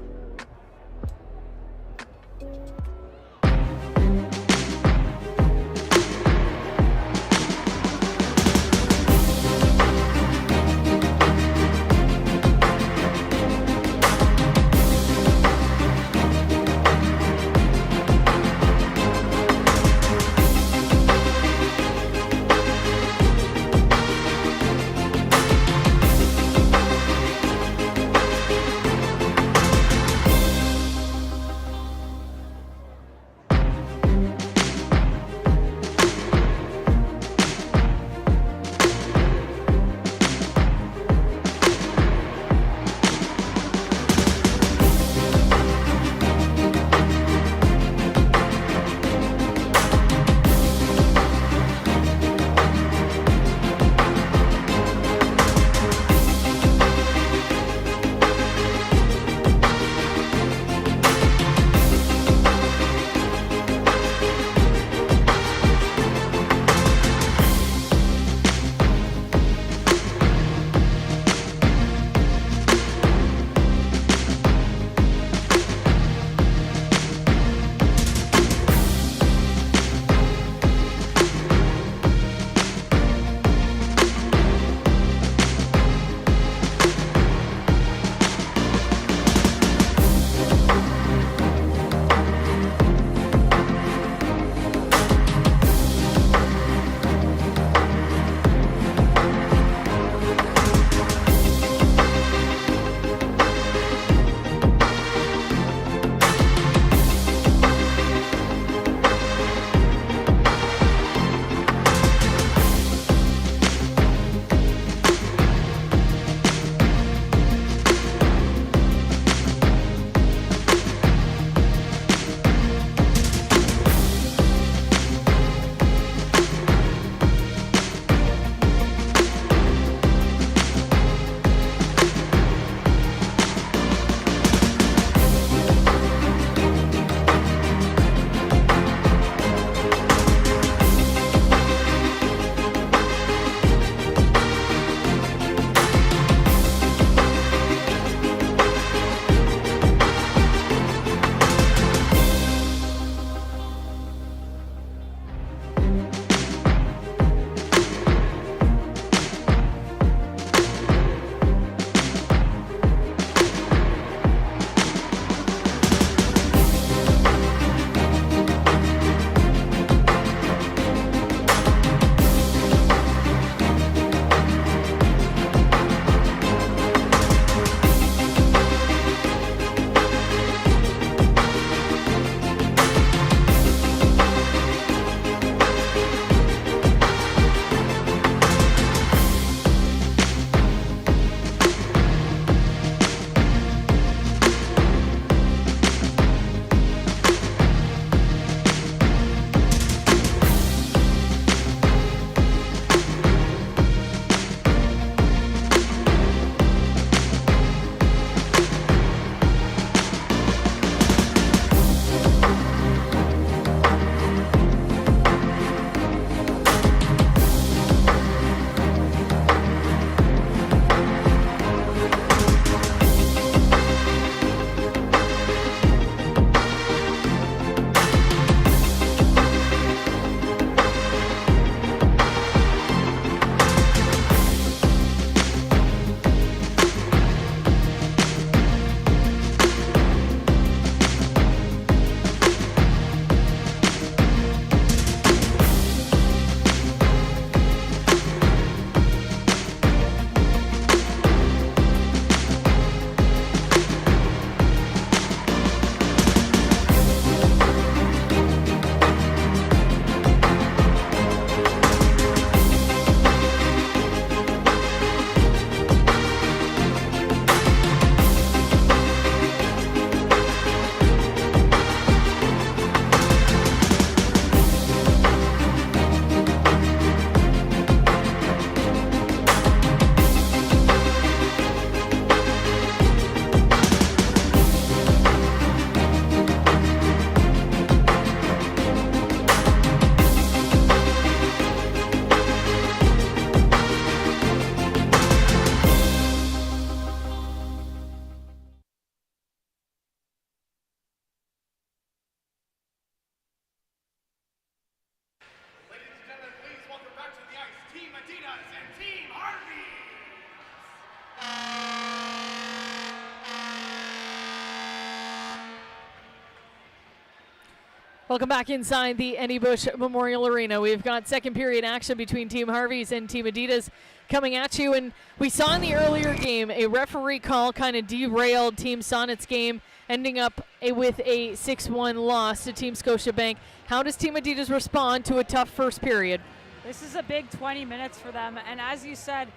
Welcome back inside the Eddie Bush Memorial Arena. We've got second period action between Team Harvey's and Team Adidas coming at you. And we saw in the earlier game a referee call kind of derailed Team Sonnet's game, ending up with a 6-1 loss to Team Scotiabank. How does Team Adidas respond to a tough first period? This is a big 20 minutes for them. And as you said,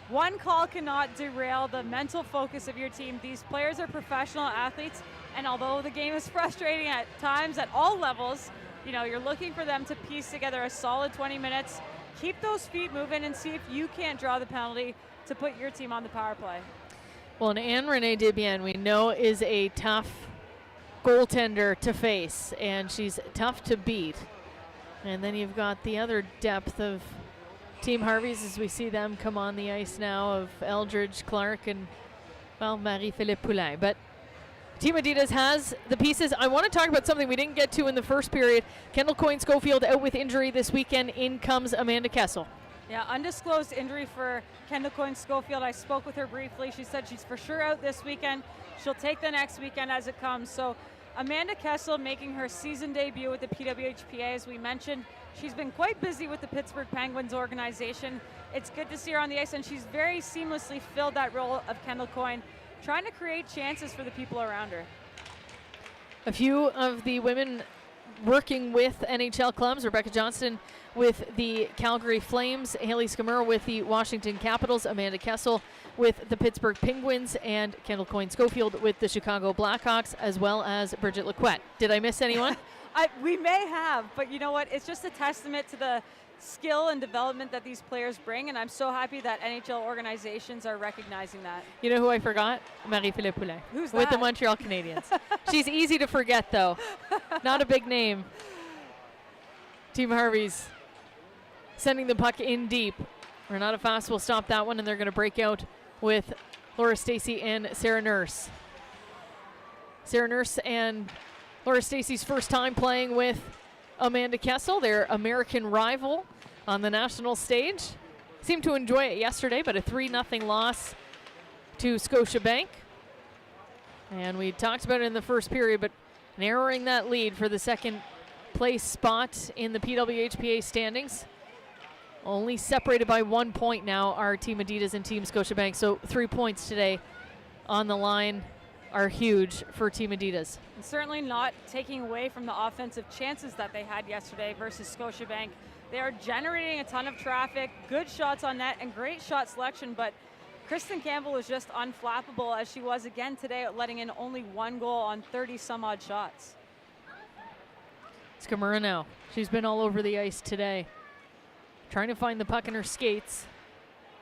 one call cannot derail the mental focus of your team. These players are professional athletes. And although the game is frustrating at times at all levels, you know, you're looking for them to piece together a solid 20 minutes, keep those feet moving, and see if you can't draw the penalty to put your team on the power play. Well, and Anne-Renee Desbiens, we know, is a tough goaltender to face, and she's tough to beat. And then you've got the other depth of Team Harvey's as we see them come on the ice now, of Eldridge, Clark, and, well, Marie-Philippe Poulin. But Team Adidas has the pieces. I want to talk about something we didn't get to in the first period. Kendall Coyne-Schofield out with injury this weekend. In comes Amanda Kessel. Yeah, undisclosed injury for Kendall Coyne-Schofield. I spoke with her briefly. She said she's for sure out this weekend. She'll take the next weekend as it comes. So Amanda Kessel making her season debut with the PWHPA. As we mentioned, she's been quite busy with the Pittsburgh Penguins organization. It's good to see her on the ice, and she's very seamlessly filled that role of Kendall Coyne, trying to create chances for the people around her. A few of the women working with NHL clubs: Rebecca Johnston with the Calgary Flames, Haley Skamura with the Washington Capitals, Amanda Kessel with the Pittsburgh Penguins, and Kendall Coyne-Schofield with the Chicago Blackhawks, as well as Bridget Lequette. Did I miss anyone? We may have, but you know what? It's just a testament to the skill and development that these players bring, and I'm so happy that NHL organizations are recognizing that. You know who I forgot? Marie-Philippe Poulin. Who's that? With the Montreal Canadiens. She's easy to forget, though. Not a big name. Team Harvey's sending the puck in deep. Renata Fast will stop that one, and they're going to break out with Laura Stacey and Sarah Nurse. Sarah Nurse and Laura Stacey's first time playing with Amanda Kessel, their American rival on the national stage. Seemed to enjoy it yesterday, but a 3-0 loss to Scotiabank. And we talked about it in the first period, but narrowing that lead for the second place spot in the PWHPA standings. Only separated by 1 point now are Team Adidas and Team Scotiabank, so 3 points today on the line are huge for Team Adidas. And certainly not taking away from the offensive chances that they had yesterday versus Scotiabank. They are generating a ton of traffic, good shots on net, and great shot selection, but Kristen Campbell was just unflappable, as she was again today, letting in only 1 goal on 30-some-odd shots. Skamura now. She's been all over the ice today, trying to find the puck in her skates.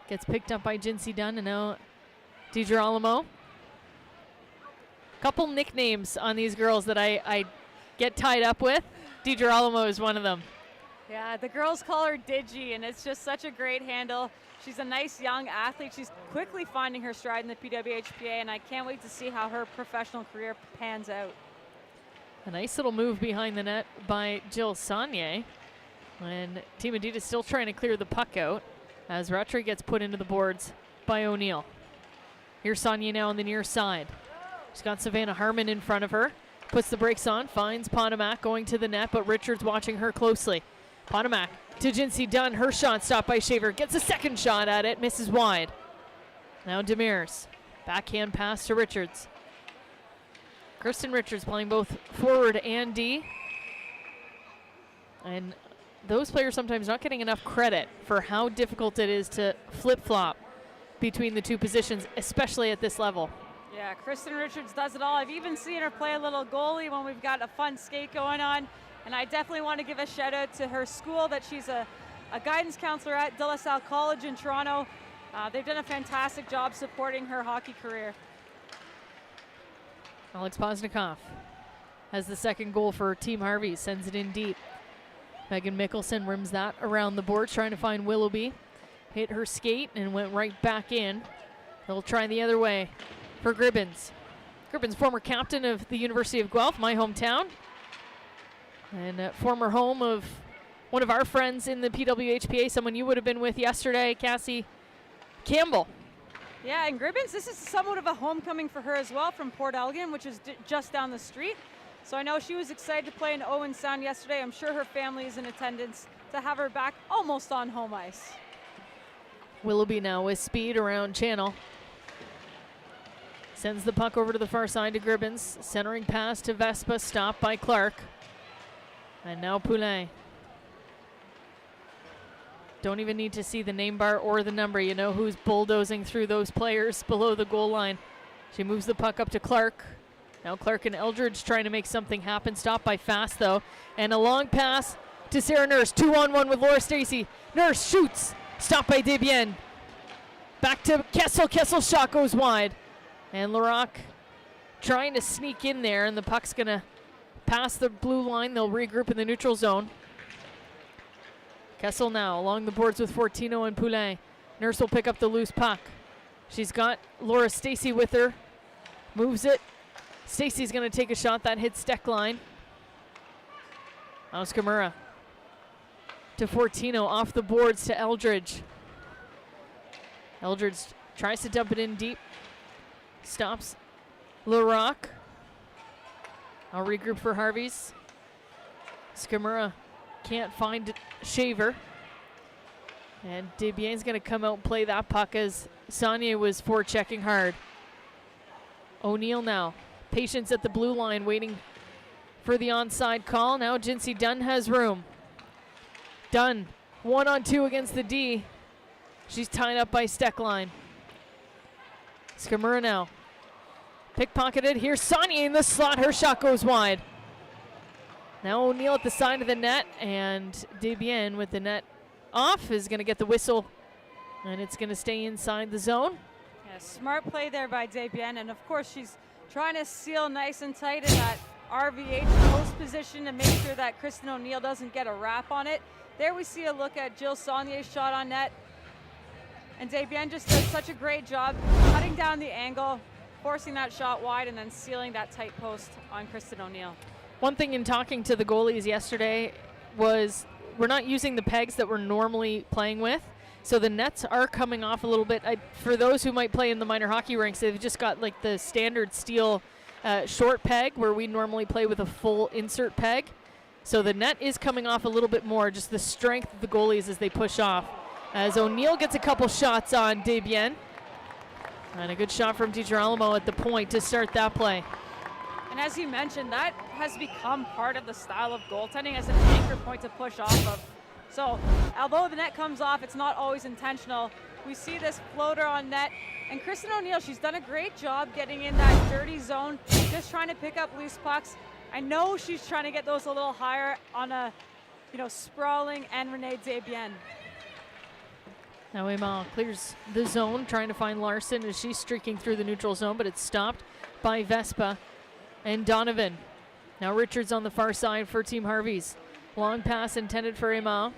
Gets picked up by Jinsey Dunn, and now Deidre Alamo. Couple nicknames on these girls that I get tied up with. Deidre Alamo is one of them. Yeah, the girls call her Digi, and it's just such a great handle. She's a nice young athlete. She's quickly finding her stride in the PWHPA, and I can't wait to see how her professional career pans out. A nice little move behind the net by Jill Saunier. And Team Adidas still trying to clear the puck out as Rattray gets put into the boards by O'Neill. Here's Saunier now on the near side. She's got Savannah Harmon in front of her. Puts the brakes on, finds Potomac going to the net, but Richards watching her closely. Potomac to Jinsey Dunn. Her shot stopped by Shaver. Gets a second shot at it, misses wide. Now Demers. Backhand pass to Richards. Kristen Richards playing both forward and D. And those players sometimes not getting enough credit for how difficult it is to flip-flop between the two positions, especially at this level. Yeah, Kristen Richards does it all. I've even seen her play a little goalie when we've got a fun skate going on. And I definitely want to give a shout out to her school that she's a guidance counselor at De La Salle College in Toronto. They've done a fantastic job supporting her hockey career. Alex Poznikov has the second goal for Team Harvey, sends it in deep. Megan Mickelson rims that around the board, trying to find Willoughby. Hit her skate and went right back in. They'll try the other way for Gribbins. Gribbins, former captain of the University of Guelph, my hometown. And former home of one of our friends in the PWHPA, someone you would have been with yesterday, Cassie Campbell. Yeah, and Gribbins, this is somewhat of a homecoming for her as well from Port Elgin, which is just down the street. So I know she was excited to play in Owen Sound yesterday. I'm sure her family is in attendance to have her back almost on home ice. Willoughby now with speed around channel. Sends the puck over to the far side to Gribbins. Centering pass to Vespa, stopped by Clark. And now Poulin. Don't even need to see the name bar or the number. You know who's bulldozing through those players below the goal line. She moves the puck up to Clark. Now Clark and Eldridge trying to make something happen. Stopped by Fast though. And a long pass to Sarah Nurse. 2-on-1 with Laura Stacey. Nurse shoots. Stopped by Desbiens. Back to Kessel. Kessel's shot goes wide. And Laroc trying to sneak in there, and the puck's going to pass the blue line. They'll regroup in the neutral zone. Kessel now along the boards with Fortino and Poulin. Nurse will pick up the loose puck. She's got Laura Stacey with her. Moves it. Stacey's going to take a shot. That hits deck line. Oskamura to Fortino, off the boards to Eldridge. Eldridge tries to dump it in deep. Stops Laroc. I'll regroup for Harvey's. Skamura can't find Shaver. And Desbiens going to come out and play that puck as Saunier was forechecking hard. O'Neill now. Patience at the blue line waiting for the onside call. Now Jinsey Dunn has room. Dunn 1-on-2 against the D. She's tied up by Steckline. Skamura now. Pickpocketed. Here's Saunier in the slot. Her shot goes wide. Now O'Neill at the side of the net, and Desbiens with the net off is going to get the whistle, and it's going to stay inside the zone. Yeah, smart play there by Desbiens, and of course she's trying to seal nice and tight in that RVH post position to make sure that Kristen O'Neill doesn't get a wrap on it. There we see a look at Jill Saunier's shot on net. And Desbiens just does such a great job cutting down the angle, forcing that shot wide, and then sealing that tight post on Kristen O'Neill. One thing in talking to the goalies yesterday was we're not using the pegs that we're normally playing with. So the nets are coming off a little bit. For those who might play in the minor hockey rinks, they've just got like the standard steel short peg where we normally play with a full insert peg. So the net is coming off a little bit more, just the strength of the goalies as they push off. As O'Neill gets a couple shots on Desbiens. And a good shot from DiGirolamo at the point to start that play. And as you mentioned, that has become part of the style of goaltending as an anchor point to push off of. So although the net comes off, it's not always intentional. We see this floater on net. And Kristen O'Neill, she's done a great job getting in that dirty zone, just trying to pick up loose pucks. I know she's trying to get those a little higher on a, sprawling and Renee Desbiens. Now Amal clears the zone, trying to find Larson as she's streaking through the neutral zone, but it's stopped by Vespa and Donovan. Now Richards on the far side for Team Harvey's. Long pass intended for Amal.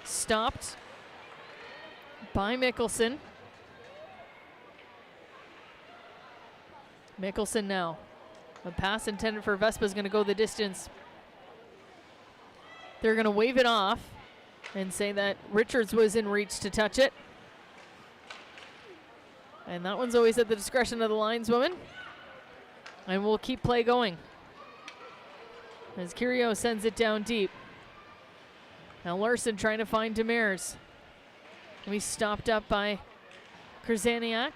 Stopped by Mickelson. Mickelson now. A pass intended for Vespa is going to go the distance. They're going to wave it off and say that Richards was in reach to touch it. And that one's always at the discretion of the lineswoman. And we'll keep play going. As Curio sends it down deep. Now Larson trying to find Demers. He's stopped up by Krzaniak.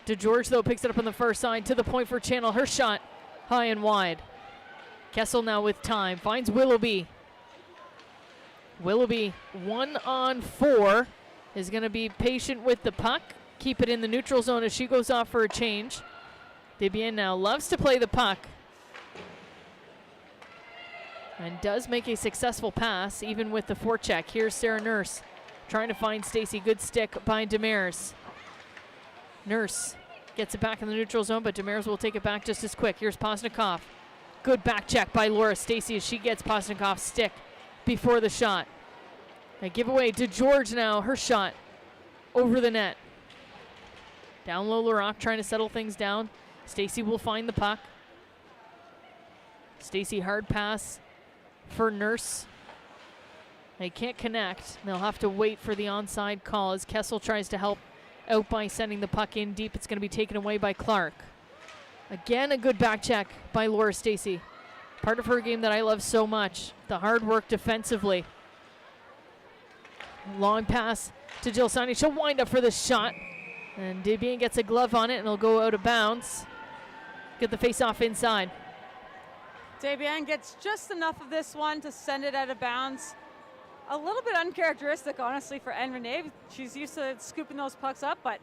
DeGeorge, though, picks it up on the first side to the point for Channel. Her shot high and wide. Kessel now with time. Finds Willoughby. Willoughby 1-on-4 is going to be patient with the puck. Keep it in the neutral zone as she goes off for a change. Desbiens now loves to play the puck. And does make a successful pass even with the forecheck. Here's Sarah Nurse trying to find Stacey. Good stick by Demers. Nurse gets it back in the neutral zone, but Demers will take it back just as quick. Here's Posnikov. Good back check by Laura Stacey as she gets Posnikov's stick before the shot. A giveaway to George now. Her shot over the net. Down low, Laroc trying to settle things down. Stacey will find the puck. Stacey hard pass for Nurse. They can't connect. They'll have to wait for the onside call as Kessel tries to help out by sending the puck in deep. It's going to be taken away by Clark. Again, a good back check by Laura Stacey. Part of her game that I love so much, the hard work defensively. Long pass to Jill Sani. She'll wind up for the shot. And Debian gets a glove on it and it'll go out of bounds. Get the face off inside. Debian gets just enough of this one to send it out of bounds. A little bit uncharacteristic, honestly, for Anne Renee. She's used to scooping those pucks up, but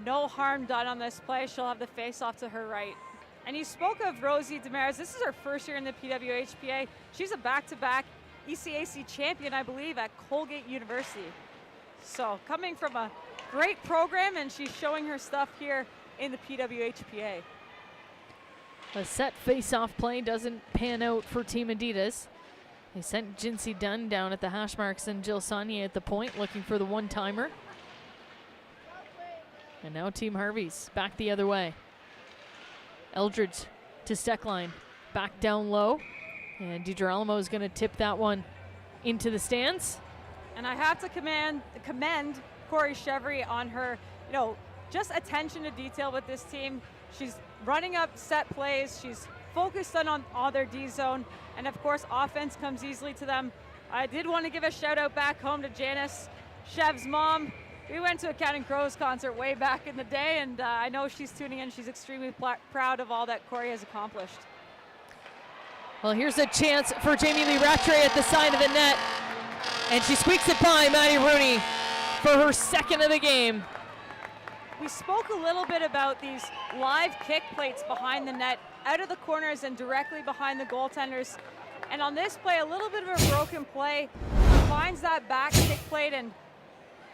no harm done on this play. She'll have the face off to her right. And you spoke of Rosie Damaris. This is her first year in the PWHPA. She's a back-to-back ECAC champion, I believe, at Colgate University. So coming from a great program, and she's showing her stuff here in the PWHPA. A set face-off play doesn't pan out for Team Adidas. They sent Jinsey Dunn down at the hash marks and Jill Saunier at the point looking for the one-timer. And now Team Harvey's back the other way. Eldridge to Steckline, back down low. And DiGirolamo is going to tip that one into the stands. And I have to commend Corey Chevry on her, just attention to detail with this team. She's running up set plays. She's focused on all their D zone. And of course, offense comes easily to them. I did want to give a shout out back home to Janice, Chev's mom. We went to a Counting Crows concert way back in the day, and I know she's tuning in. She's extremely proud of all that Corey has accomplished. Well, here's a chance for Jamie Lee Rattray at the side of the net. And she squeaks it by Maddie Rooney for her second of the game. We spoke a little bit about these live kick plates behind the net, out of the corners and directly behind the goaltenders. And on this play, a little bit of a broken play. Finds that back kick plate, and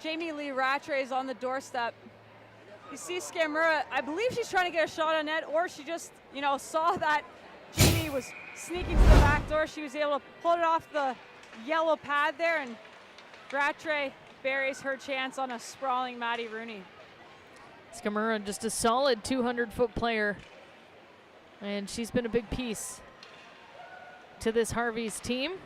Jamie Lee Rattray is on the doorstep. You see Skamura, I believe she's trying to get a shot on net, or she just, saw that Jamie was sneaking to the back door. She was able to pull it off the yellow pad there, and Rattray buries her chance on a sprawling Maddie Rooney. Skamura, just a solid 200-foot player, and she's been a big piece to this Harvey's team.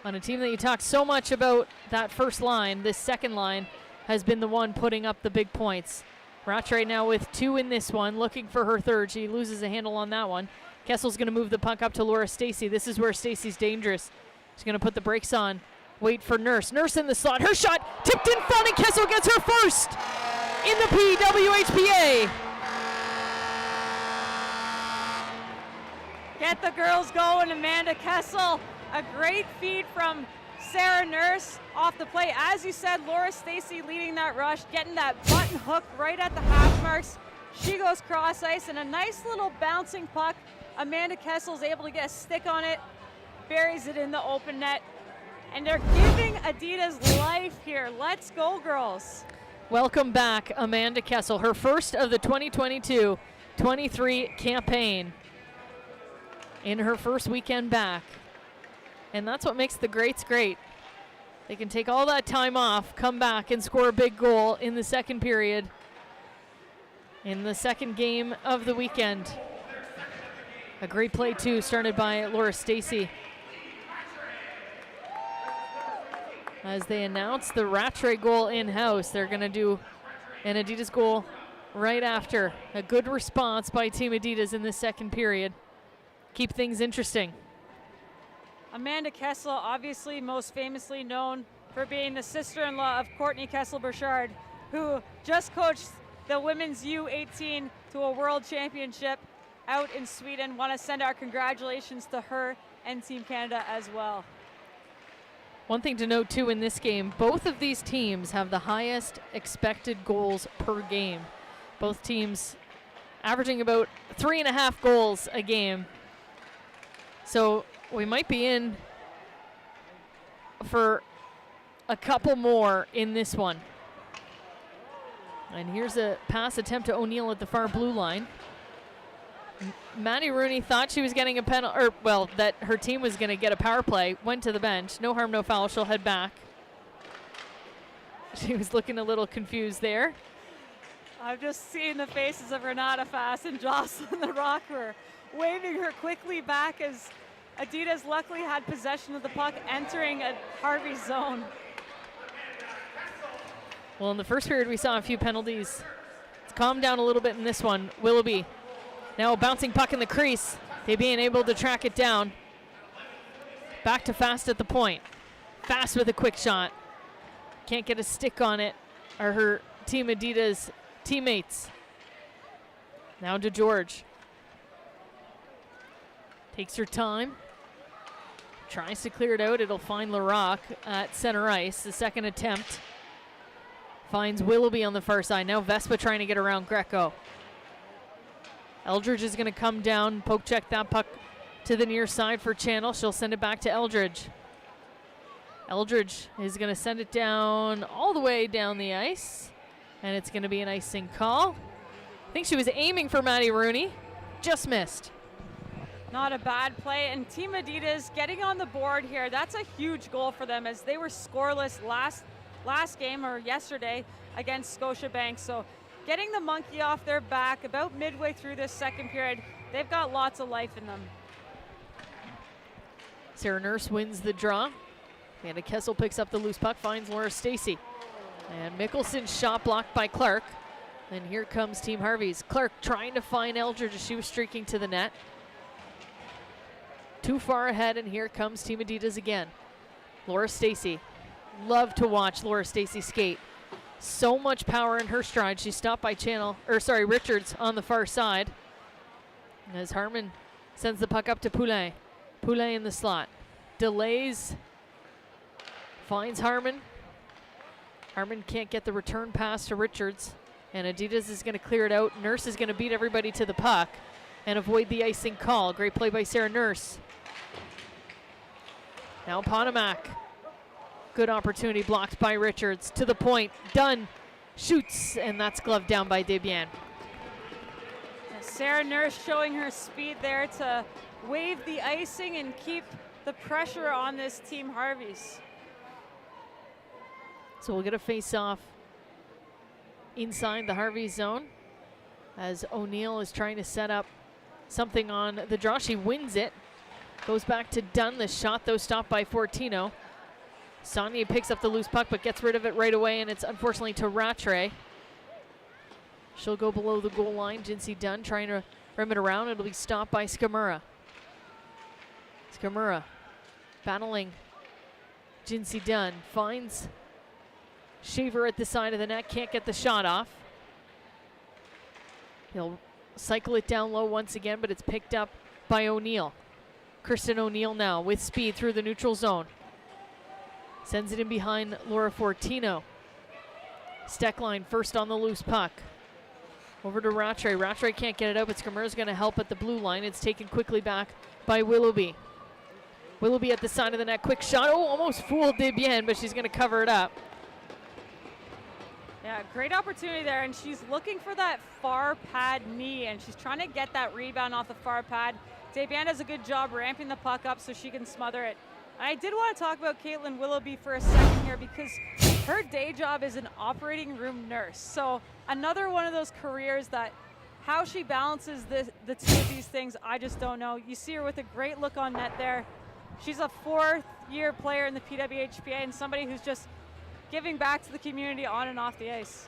On a team that you talked so much about, that first line, this second line has been the one putting up the big points. Rattray now with 2 in this one, looking for her third. She loses a handle on that one. Kessel's going to move the puck up to Laura Stacey. This is where Stacey's dangerous. She's going to put the brakes on. Wait for Nurse. Nurse in the slot. Her shot tipped in front, and Kessel gets her first in the PWHPA. Get the girls going, Amanda Kessel. A great feed from Sarah Nurse off the play. As you said, Laura Stacey leading that rush, getting that button hook right at the half marks. She goes cross ice, and a nice little bouncing puck. Amanda Kessel's able to get a stick on it, buries it in the open net. And they're giving Adidas life here. Let's go, girls. Welcome back, Amanda Kessel, her first of the 2022-23 campaign in her first weekend back. And that's what makes the greats great. They can take all that time off, come back and score a big goal in the second period, in the second game of the weekend. A great play, too, started by Laura Stacey. As they announce the Rattray goal in-house, they're going to do an Adidas goal right after. A good response by Team Adidas in this second period. Keep things interesting. Amanda Kessel, obviously most famously known for being the sister-in-law of Courtney Kessel-Burchard, who just coached the women's U18 to a world championship out in Sweden. Want to send our congratulations to her and Team Canada as well. One thing to note, too, in this game, both of these teams have the highest expected goals per game. Both teams averaging about 3.5 goals a game. So we might be in for a couple more in this one. And here's a pass attempt to O'Neill at the far blue line. Maddie Rooney thought she was getting a penalty, or well, that her team was going to get a power play, went to the bench. No harm, no foul. She'll head back. She was looking a little confused there. I've just seen the faces of Renata Fass and Jocelyn the Rocker waving her quickly back as Adidas luckily had possession of the puck entering a Harvey zone. Well, in the first period, we saw a few penalties. It's calmed down a little bit in this one. Willoughby Now a bouncing puck in the crease. They being able to track it down. Back to Fast at the point. Fast with a quick shot. Can't get a stick on it, are her Team Adidas teammates. Now to George. Takes her time. Tries to clear it out. It'll find Larocque at center ice. The second attempt finds Willoughby on the far side. Now Vespa trying to get around Greco. Eldridge is going to come down, poke check that puck to the near side for Channel. She'll send it back to Eldridge. Eldridge is going to send it down all the way down the ice, and it's going to be an icing call. I think she was aiming for Maddie Rooney, just missed. Not a bad play, and Team Adidas getting on the board here. That's a huge goal for them as they were scoreless last game or yesterday against Scotiabank. So getting the monkey off their back about midway through this second period, they've got lots of life in them. Sarah Nurse wins the draw. Amanda Kessel picks up the loose puck, finds Laura Stacey. And Mickelson's shot blocked by Clark. And here comes Team Harvey's. Clark trying to find Eldridge as she was streaking to the net. Too far ahead, and here comes Team Adidas again. Laura Stacey. Love to watch Laura Stacey skate. So much power in her stride. She's stopped by Richards on the far side. As Harmon sends the puck up to Poulet. Poulet in the slot. Delays. Finds Harmon. Harmon can't get the return pass to Richards. And Adidas is going to clear it out. Nurse is going to beat everybody to the puck and avoid the icing call. Great play by Sarah Nurse. Now Potomac. Good opportunity blocked by Richards. To the point. Dunn shoots, and that's gloved down by Desbiens. Sarah Nurse showing her speed there to wave the icing and keep the pressure on this Team Harvey's. So we'll get a face-off inside the Harvey zone as O'Neill is trying to set up something on the draw. She wins it. Goes back to Dunn. The shot, though, stopped by Fortino. Sonia picks up the loose puck but gets rid of it right away, and it's unfortunately to Rattray. She'll go below the goal line. Jinsey Dunn trying to rim it around. It'll be stopped by Skamura. Skamura battling Jinsey Dunn. Finds Shaver at the side of the net. Can't get the shot off. He'll cycle it down low once again, but it's picked up by O'Neill. Kristen O'Neill now with speed through the neutral zone. Sends it in behind Laura Fortino. Steckline first on the loose puck. Over to Rattray. Rattray can't get it out, but Skamura's going to help at the blue line. It's taken quickly back by Willoughby. Willoughby at the side of the net. Quick shot. Oh, almost fooled Desbiens, but she's going to cover it up. Yeah, great opportunity there, and she's looking for that far pad knee, and she's trying to get that rebound off the far pad. Desbiens does a good job ramping the puck up so she can smother it. And I did want to talk about Caitlin Willoughby for a second here because her day job is an operating room nurse. So another one of those careers that how she balances the two of these things, I just don't know. You see her with a great look on net there. She's a fourth-year player in the PWHPA and somebody who's just giving back to the community on and off the ice.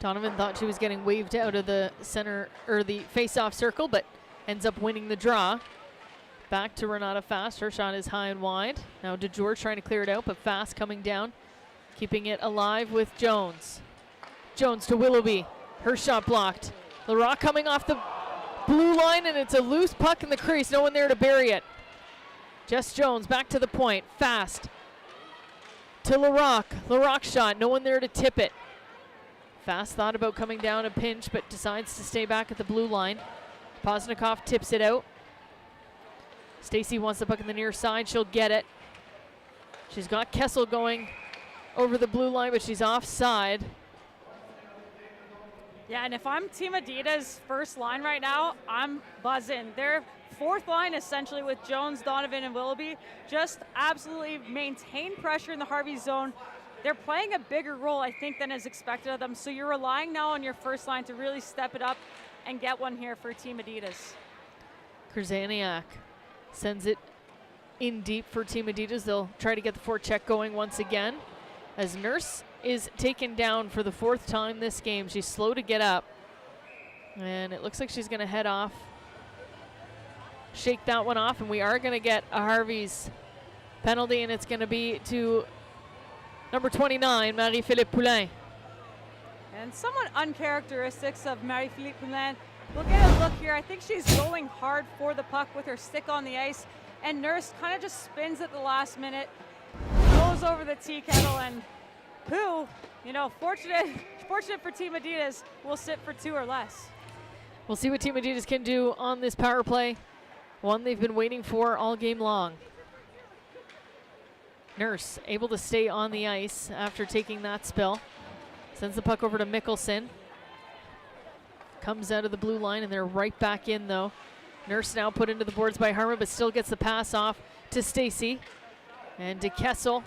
Donovan thought she was getting waved out of the center or the face-off circle, but ends up winning the draw. Back to Renata Fast. Her shot is high and wide. Now DeJour trying to clear it out, but Fast coming down, keeping it alive with Jones. Jones to Willoughby. Her shot blocked. Larocque coming off the blue line, and it's a loose puck in the crease. No one there to bury it. Jess Jones back to the point. Fast to Larocque. Larocque shot. No one there to tip it. Fast thought about coming down a pinch, but decides to stay back at the blue line. Posnikoff tips it out. Stacey wants the puck in the near side. She'll get it. She's got Kessel going over the blue line, but she's offside. Yeah, and if I'm Team Adidas' first line right now, I'm buzzing. Their fourth line, essentially, with Jones, Donovan, and Willoughby, just absolutely maintain pressure in the Harvey zone. They're playing a bigger role, I think, than is expected of them. So you're relying now on your first line to really step it up and get one here for Team Adidas. Krzaniak sends it in deep for Team Adidas. They'll try to get the forecheck going once again. As Nurse is taken down for the fourth time this game. She's slow to get up. And it looks like she's going to head off, shake that one off, and we are going to get a Harvey's penalty, and it's going to be to number 29, Marie-Philippe Poulin. And somewhat uncharacteristics of Marie-Philippe Poulin. We'll get a look here. I think she's going hard for the puck with her stick on the ice, and Nurse kind of just spins at the last minute, goes over the tea kettle, and Pooh, you know, fortunate for Team Adidas, will sit for 2 or less. We'll see what Team Adidas can do on this power play, one they've been waiting for all game long. Nurse able to stay on the ice after taking that spill. Sends the puck over to Mickelson. Comes out of the blue line, and they're right back in, though. Nurse now put into the boards by Harmon, but still gets the pass off to Stacy. And to Kessel.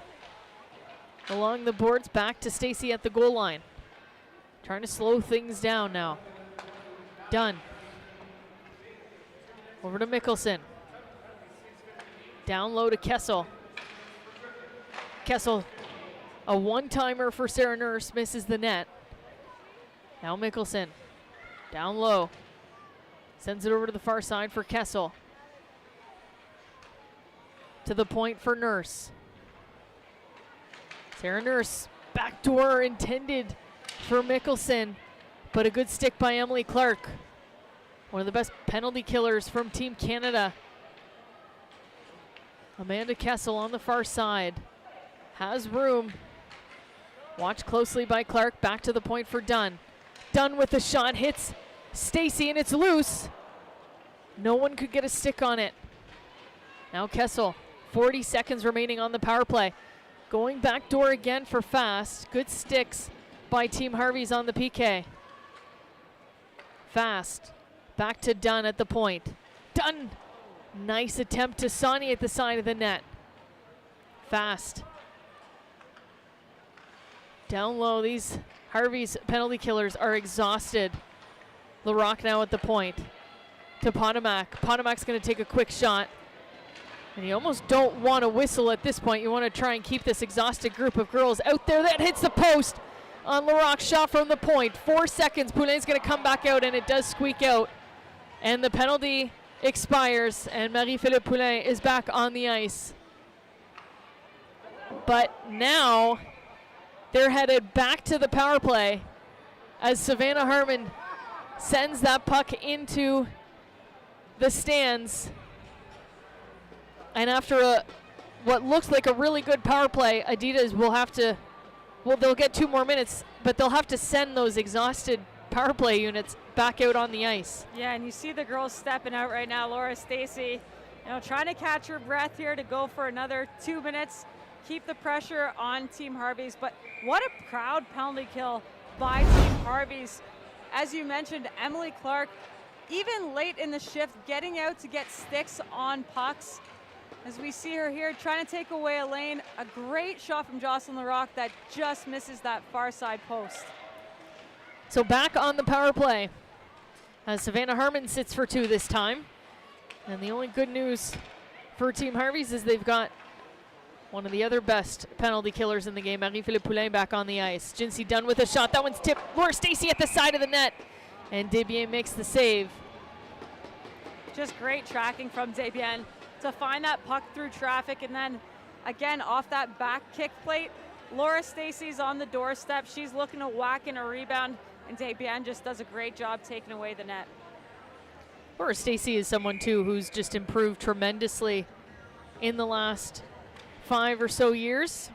Along the boards, back to Stacy at the goal line. Trying to slow things down now. Dunn. Over to Mickelson. Down low to Kessel. Kessel, a one-timer for Sarah Nurse, misses the net. Now Mickelson, down low. Sends it over to the far side for Kessel. To the point for Nurse. Sarah Nurse, backdoor intended for Mickelson, but a good stick by Emily Clark. One of the best penalty killers from Team Canada. Amanda Kessel on the far side. Has room. Watched closely by Clark. Back to the point for Dunn. Dunn with the shot. Hits Stacy, and it's loose. No one could get a stick on it. Now Kessel. 40 seconds remaining on the power play. Going back door again for Fast. Good sticks by Team Harvey's on the PK. Fast. Back to Dunn at the point. Dunn. Nice attempt to Sonny at the side of the net. Fast. Down low, these Harvey's penalty killers are exhausted. LaRock now at the point. To Potomac. Potomac's going to take a quick shot. And you almost don't want to whistle at this point. You want to try and keep this exhausted group of girls out there. That hits the post on LaRock's shot from the point. 4 seconds. Poulin's going to come back out, and it does squeak out. And the penalty expires, and Marie-Philippe Poulin is back on the ice. But now they're headed back to the power play as Savannah Harmon sends that puck into the stands. And after what looks like a really good power play, Adidas will have to, well, they'll get 2 more minutes, but they'll have to send those exhausted power play units back out on the ice. Yeah, and you see the girls stepping out right now. Laura Stacy, trying to catch her breath here to go for another 2 minutes. Keep the pressure on Team Harvey's, but what a proud penalty kill by Team Harvey's. As you mentioned, Emily Clark, even late in the shift, getting out to get sticks on pucks. As we see her here trying to take away a lane, a great shot from Jocelyn LaRock that just misses that far side post. So back on the power play as Savannah Harmon sits for 2 this time. And the only good news for Team Harvey's is they've got one of the other best penalty killers in the game, Marie-Philippe Poulin, back on the ice. Jinsey Dunn with a shot. That one's tipped. Laura Stacy at the side of the net. And Debian makes the save. Just great tracking from Debian to find that puck through traffic. And then, again, off that back kick plate, Laura Stacy's on the doorstep. She's looking to whack in a rebound. And Debian just does a great job taking away the net. Laura Stacy is someone, too, who's just improved tremendously in the last 5 or so years.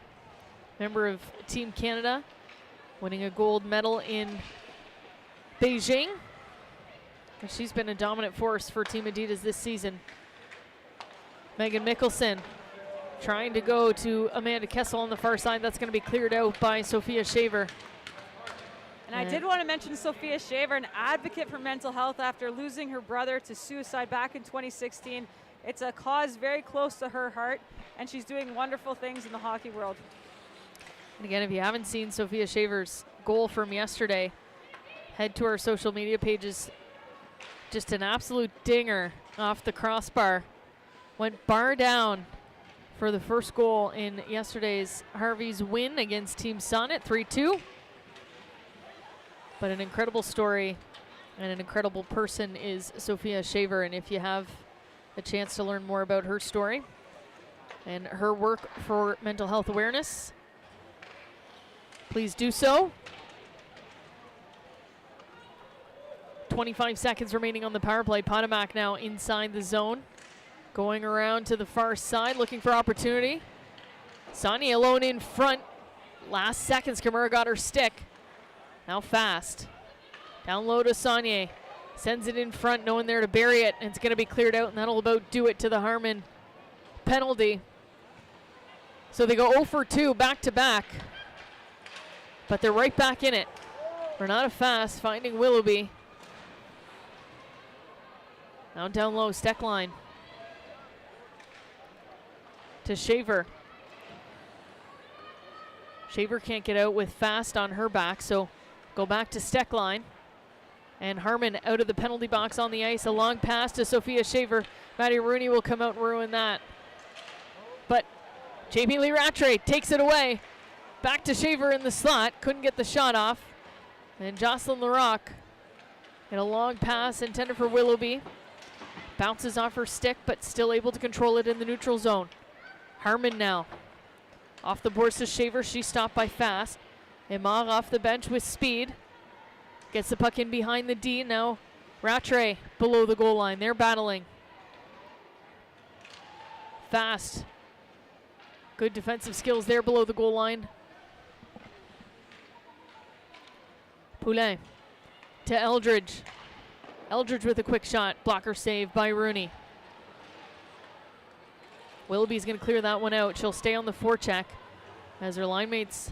Member of Team Canada, winning a gold medal in Beijing. And she's been a dominant force for Team Adidas this season. Megan Mickelson trying to go to Amanda Kessel on the far side. That's going to be cleared out by Sophia Shaver. And I did want to mention Sophia Shaver, an advocate for mental health after losing her brother to suicide back in 2016. It's a cause very close to her heart, and she's doing wonderful things in the hockey world. And again, if you haven't seen Sophia Shaver's goal from yesterday, head to our social media pages. Just an absolute dinger off the crossbar. Went bar down for the first goal in yesterday's Harvey's win against Team Sonnet, 3-2. But an incredible story And an incredible person is Sophia Shaver. And if you have a chance to learn more about her story and her work for mental health awareness, please do so. 25 seconds remaining on the power play. Potomac now inside the zone. Going around to the far side, looking for opportunity. Sonia alone in front. Last seconds, Kimura got her stick. Now fast. Down low to Saunier. Sends it in front, no one there to bury it, and it's going to be cleared out, and that'll about do it to the Harmon penalty. So they go 0 for 2 back to back, but they're right back in it. Renata Fast finding Willoughby. Now down low, Steckline. To Shaver. Shaver can't get out with Fast on her back, so go back to Steckline. And Harmon out of the penalty box on the ice. A long pass to Sophia Shaver. Maddie Rooney will come out and ruin that. But Jamie Lee Rattray takes it away. Back to Shaver in the slot. Couldn't get the shot off. And Jocelyn Larocque in a long pass intended for Willoughby. Bounces off her stick, but still able to control it in the neutral zone. Harmon now. Off the boards to Shaver. She's stopped by Fast. Imar off the bench with speed. Gets the puck in behind the D. Now Rattray below the goal line. They're battling. Fast. Good defensive skills there below the goal line. Poulin to Eldridge. Eldridge with a quick shot. Blocker save by Rooney. Willoughby's going to clear that one out. She'll stay on the forecheck as her line mates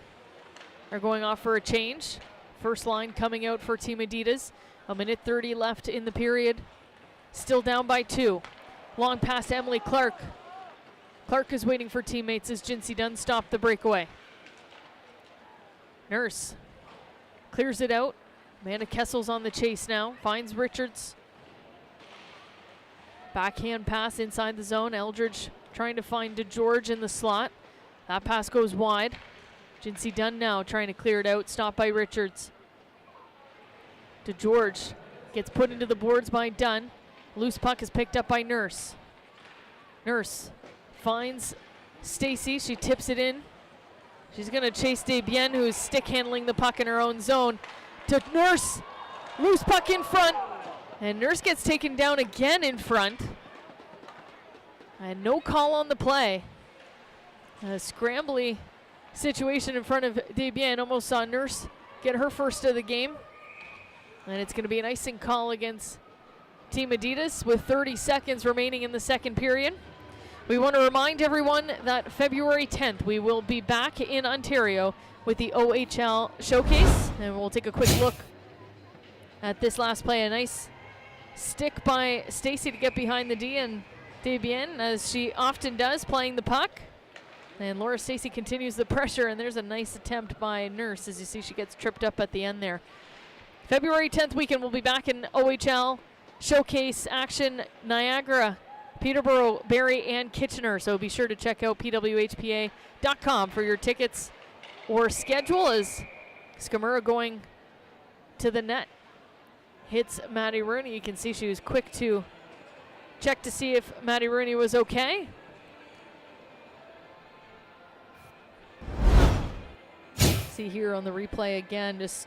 are going off for a change. First line coming out for Team Adidas. 1:30 left in the period. Still down by 2. Long pass to Emily Clark. Clark is waiting for teammates as Jinsey Dunn stopped the breakaway. Nurse clears it out. Amanda Kessel's on the chase now. Finds Richards. Backhand pass inside the zone. Eldridge trying to find DeGeorge in the slot. That pass goes wide. Jinsey Dunn now trying to clear it out. Stopped by Richards. DeGeorge gets put into the boards by Dunn. Loose puck is picked up by Nurse. Nurse finds Stacy. She tips it in. She's going to chase Desbiens, who's stick handling the puck in her own zone. To Nurse. Loose puck in front. And Nurse gets taken down again in front. And no call on the play. A scrambly situation in front of Desbiens. Almost saw Nurse get her first of the game. And it's going to be an icing call against Team Adidas with 30 seconds remaining in the second period. We want to remind everyone that February 10th we will be back in Ontario with the OHL Showcase. And we'll take a quick look at this last play. A nice stick by Stacy to get behind the D, and Desbiens, as she often does, playing the puck. And Laura Stacy continues the pressure, and there's a nice attempt by Nurse. As you see, she gets tripped up at the end there. February 10th weekend, we'll be back in OHL Showcase action, Niagara, Peterborough, Barrie, and Kitchener. So be sure to check out pwhpa.com for your tickets or schedule. As Skamura going to the net hits Maddie Rooney. You can see she was quick to check to see if Maddie Rooney was okay. See here on the replay again, just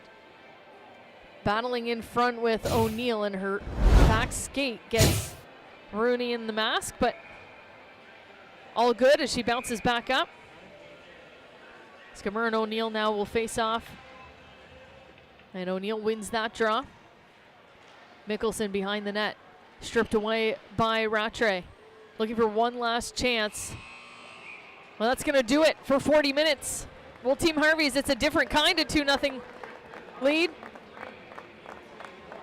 battling in front with O'Neill, and her back skate gets Rooney in the mask, but all good as she bounces back up. Skamura and O'Neill now will face off, and O'Neill wins that draw. Mickelson behind the net, stripped away by Rattray. Looking for one last chance. Well, that's going to do it for 40 minutes. Well, Team Harvey's, it's a different kind of 2-0 lead.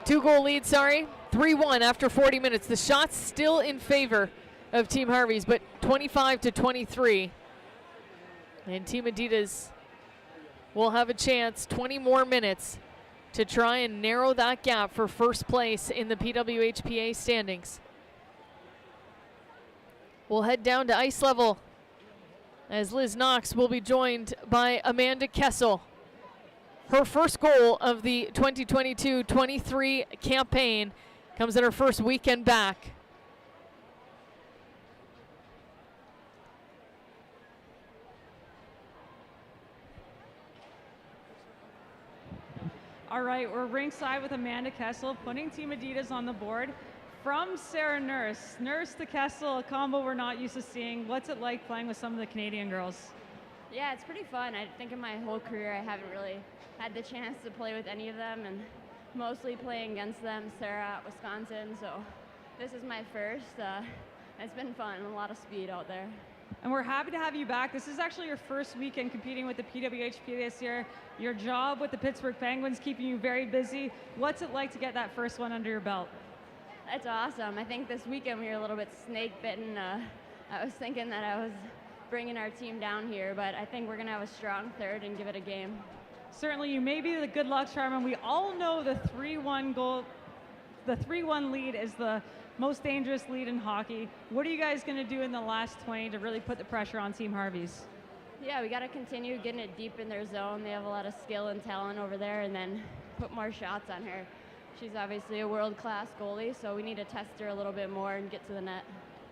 2-goal lead, sorry. 3-1 after 40 minutes. The shot's still in favor of Team Harvey's, but 25-23. And Team Adidas will have a chance, 20 more minutes, to try and narrow that gap for first place in the PWHPA standings. We'll head down to ice level as Liz Knox will be joined by Amanda Kessel. Her first goal of the 2022-23 campaign comes in her first weekend back. All right, we're ringside with Amanda Kessel, putting Team Adidas on the board. From Sarah Nurse. Nurse to Kessel, a combo we're not used to seeing. What's it like playing with some of the Canadian girls? Yeah, it's pretty fun. I think in my whole career I haven't really had the chance to play with any of them, and mostly playing against them. Sarah at Wisconsin, so this is my first. It's been fun, a lot of speed out there. And we're happy to have you back. This is actually your first weekend competing with the PWHPA this year. Your job with the Pittsburgh Penguins keeping you very busy. What's it like to get that first one under your belt? It's awesome. I think this weekend we were a little bit snake bitten. I was thinking that I was bringing our team down here, but I think we're going to have a strong third and give it a game. Certainly, you may be the good luck charm, and we all know the 3-1 goal. The 3-1 lead is the most dangerous lead in hockey. What are you guys going to do in the last 20 to really put the pressure on Team Harvey's? Yeah, we got to continue getting it deep in their zone. They have a lot of skill and talent over there, and then put more shots on her. She's obviously a world-class goalie, so we need to test her a little bit more and get to the net.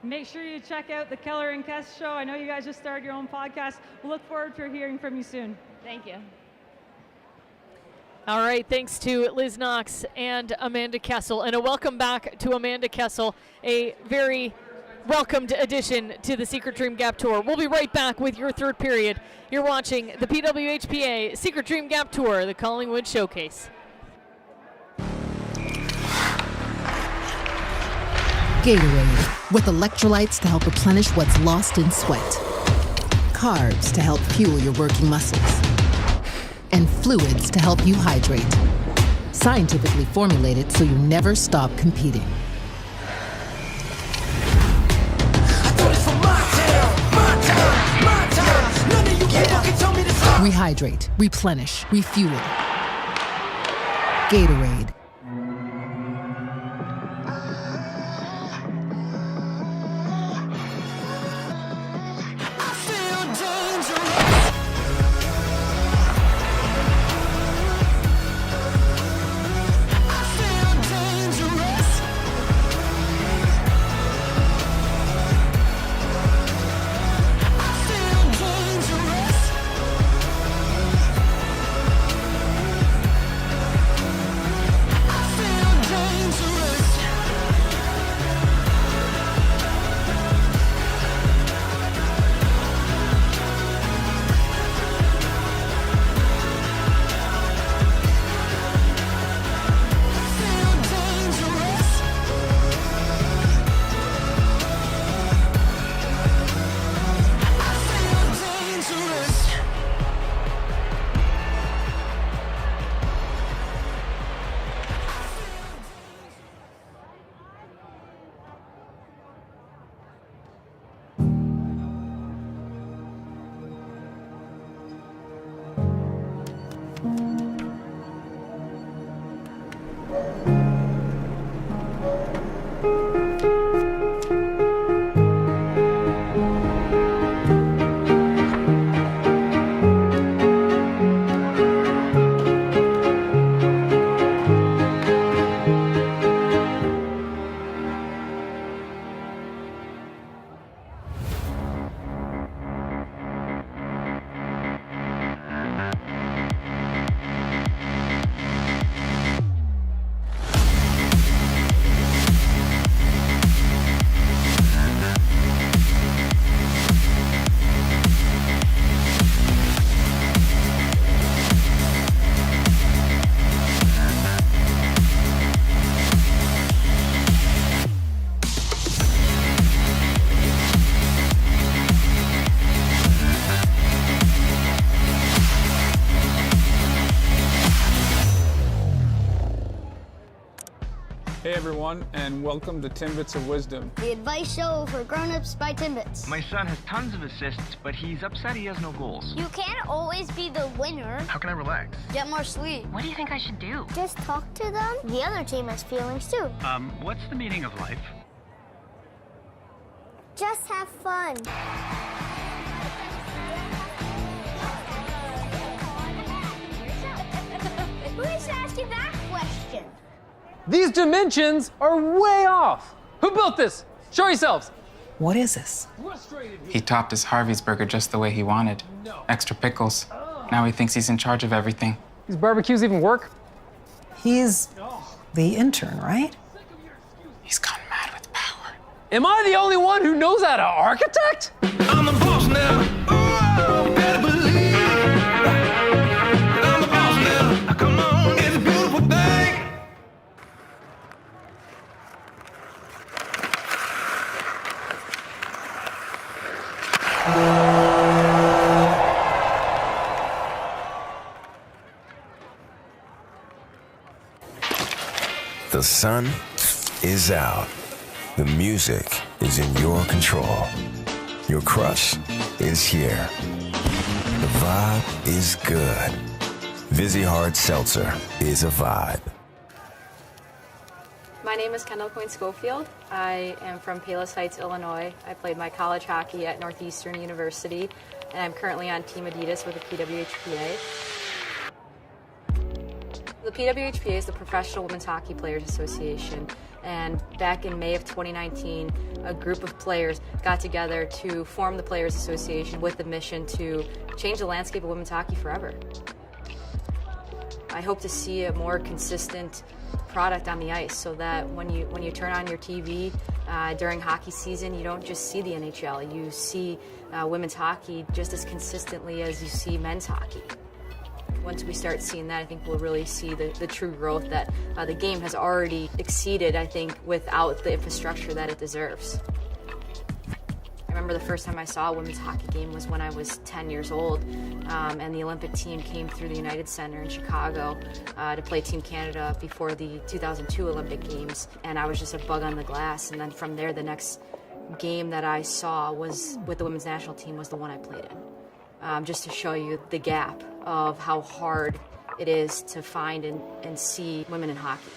Make sure you check out the Keller and Kess show. I know you guys just started your own podcast. We'll look forward to hearing from you soon. Thank you. All right, thanks to Liz Knox and Amanda Kessel. And a welcome back to Amanda Kessel, a very welcomed addition to the Secret Dream Gap Tour. We'll be right back with your third period. You're watching the PWHPA Secret Dream Gap Tour, the Collingwood Showcase. Gatorade, with electrolytes to help replenish what's lost in sweat. Carbs to help fuel your working muscles. And fluids to help you hydrate. Scientifically formulated so you never stop competing. Rehydrate, replenish, refuel. Gatorade. Hey everyone, and welcome to Timbits of Wisdom. The advice show for grown-ups by Timbits. My son has tons of assists, but he's upset he has no goals. You can't always be the winner. How can I relax? Get more sleep. What do you think I should do? Just talk to them. The other team has feelings too. What's the meaning of life? Just have fun. ask you that question? These dimensions are way off. Who built this? Show yourselves. What is this? He topped his Harvey's burger just the way he wanted. Extra pickles. Now he thinks he's in charge of everything. These barbecues even work? He's the intern, right? He's gone mad with power. Am I the only one who knows how to architect? I'm the boss now. Oh, better believe. I'm the boss now. Come on, it's a beautiful thing. The sun is out. The music is in your control. Your crush is here. The vibe is good. Vizzy Hard Seltzer is a vibe. My name is Kendall Coyne Schofield. I am from Palos Heights, Illinois. I played my college hockey at Northeastern University, and I'm currently on Team Adidas with the PWHPA. The PWHPA is the Professional Women's Hockey Players Association, and back in May of 2019, a group of players got together to form the Players Association with the mission to change the landscape of women's hockey forever. I hope to see a more consistent product on the ice so that when you turn on your TV during hockey season, you don't just see the NHL, you see women's hockey just as consistently as you see men's hockey. Once we start seeing that, I think we'll really see the true growth that the game has already exceeded, I think, without the infrastructure that it deserves. I remember the first time I saw a women's hockey game was when I was 10 years old, and the Olympic team came through the United Center in Chicago to play Team Canada before the 2002 Olympic Games, and I was just a bug on the glass. And then from there, the next game that I saw was with the women's national team was the one I played in. Just to show you the gap of how hard it is to find and see women in hockey.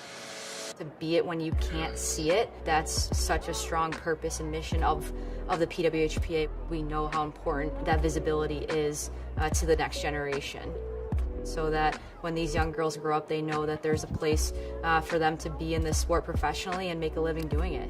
To be it when you can't see it, that's such a strong purpose and mission of the PWHPA. We know how important that visibility is to the next generation, so that when these young girls grow up, they know that there's a place for them to be in this sport professionally and make a living doing it.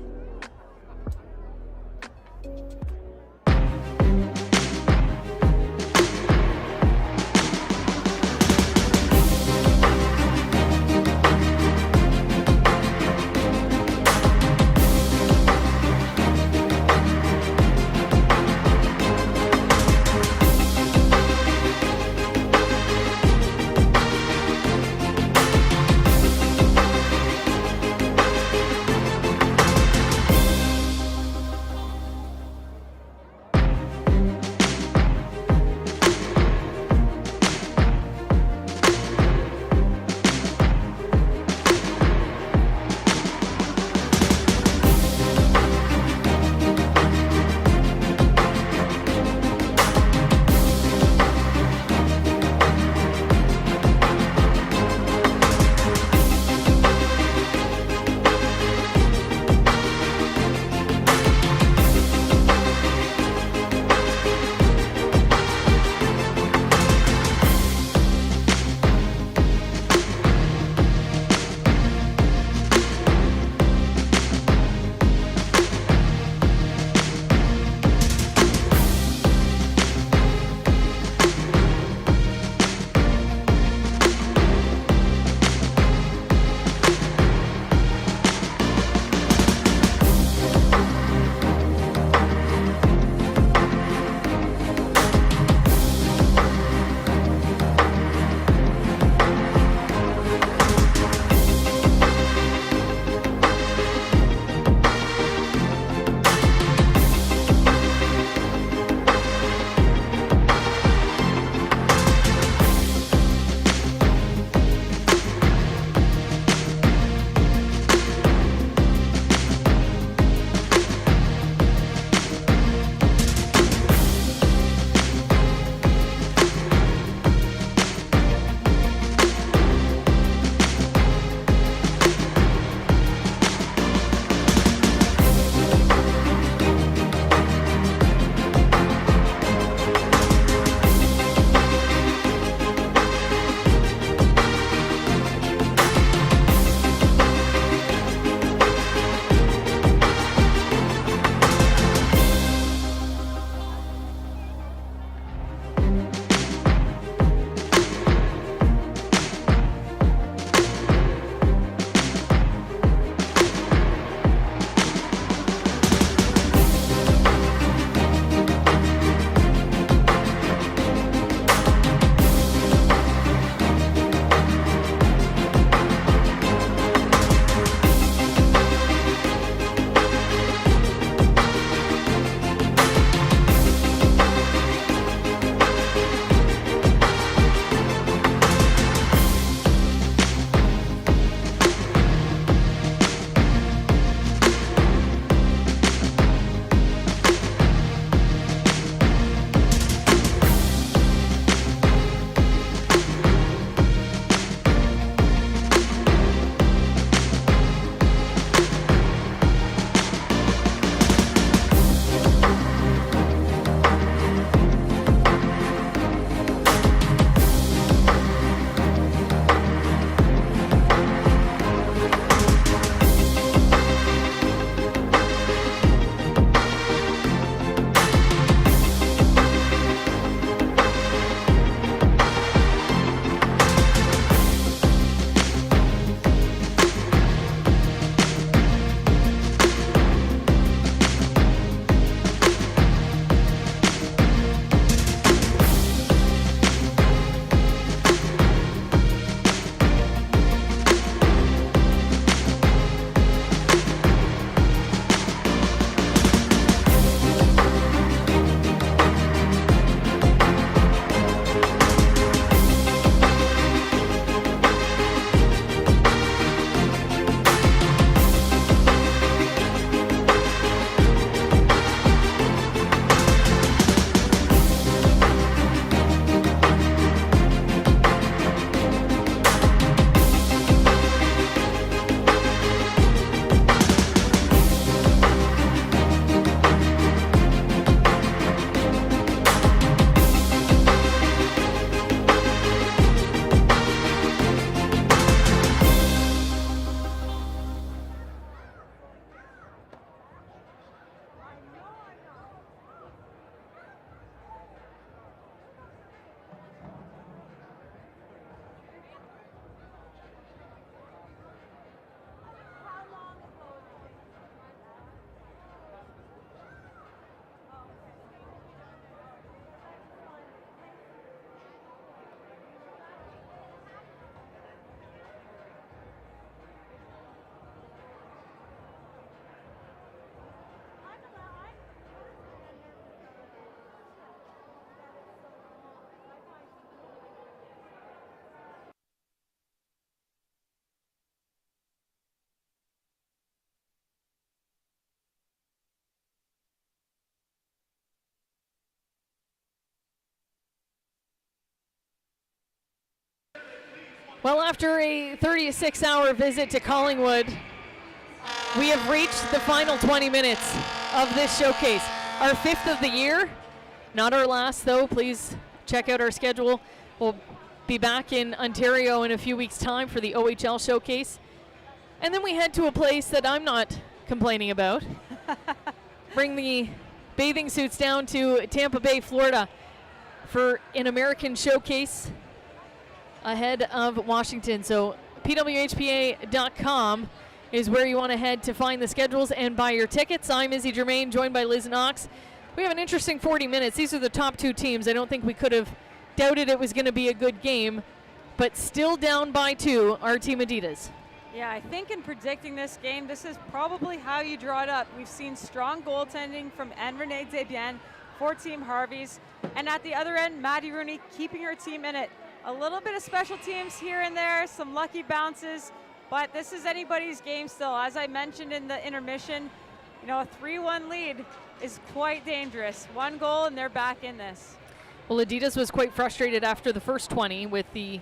Well, after a 36-hour visit to Collingwood, we have reached the final 20 minutes of this showcase. Our 5th of the year, not our last though. Please check out our schedule. We'll be back in Ontario in a few weeks' time for the OHL showcase. And then we head to a place that I'm not complaining about. Bring the bathing suits down to Tampa Bay, Florida for an American showcase ahead of Washington. So PWHPA.com is where you want to head to find the schedules and buy your tickets. I'm Izzy Germain, joined by Liz Knox. We have an interesting 40 minutes. These are the top 2 teams. I don't think we could have doubted it was going to be a good game, but still down by 2 are Team Adidas. Yeah, I think in predicting this game, this is probably how you draw it up. We've seen strong goaltending from Renee Desbiens for Team Harvey's, and at the other end, Maddie Rooney keeping her team in it. A little bit of special teams here and there, some lucky bounces, but this is anybody's game still. As I mentioned in the intermission, you know, a 3-1 lead is quite dangerous. 1 goal and they're back in this. Well, Adidas was quite frustrated after the first 20 with the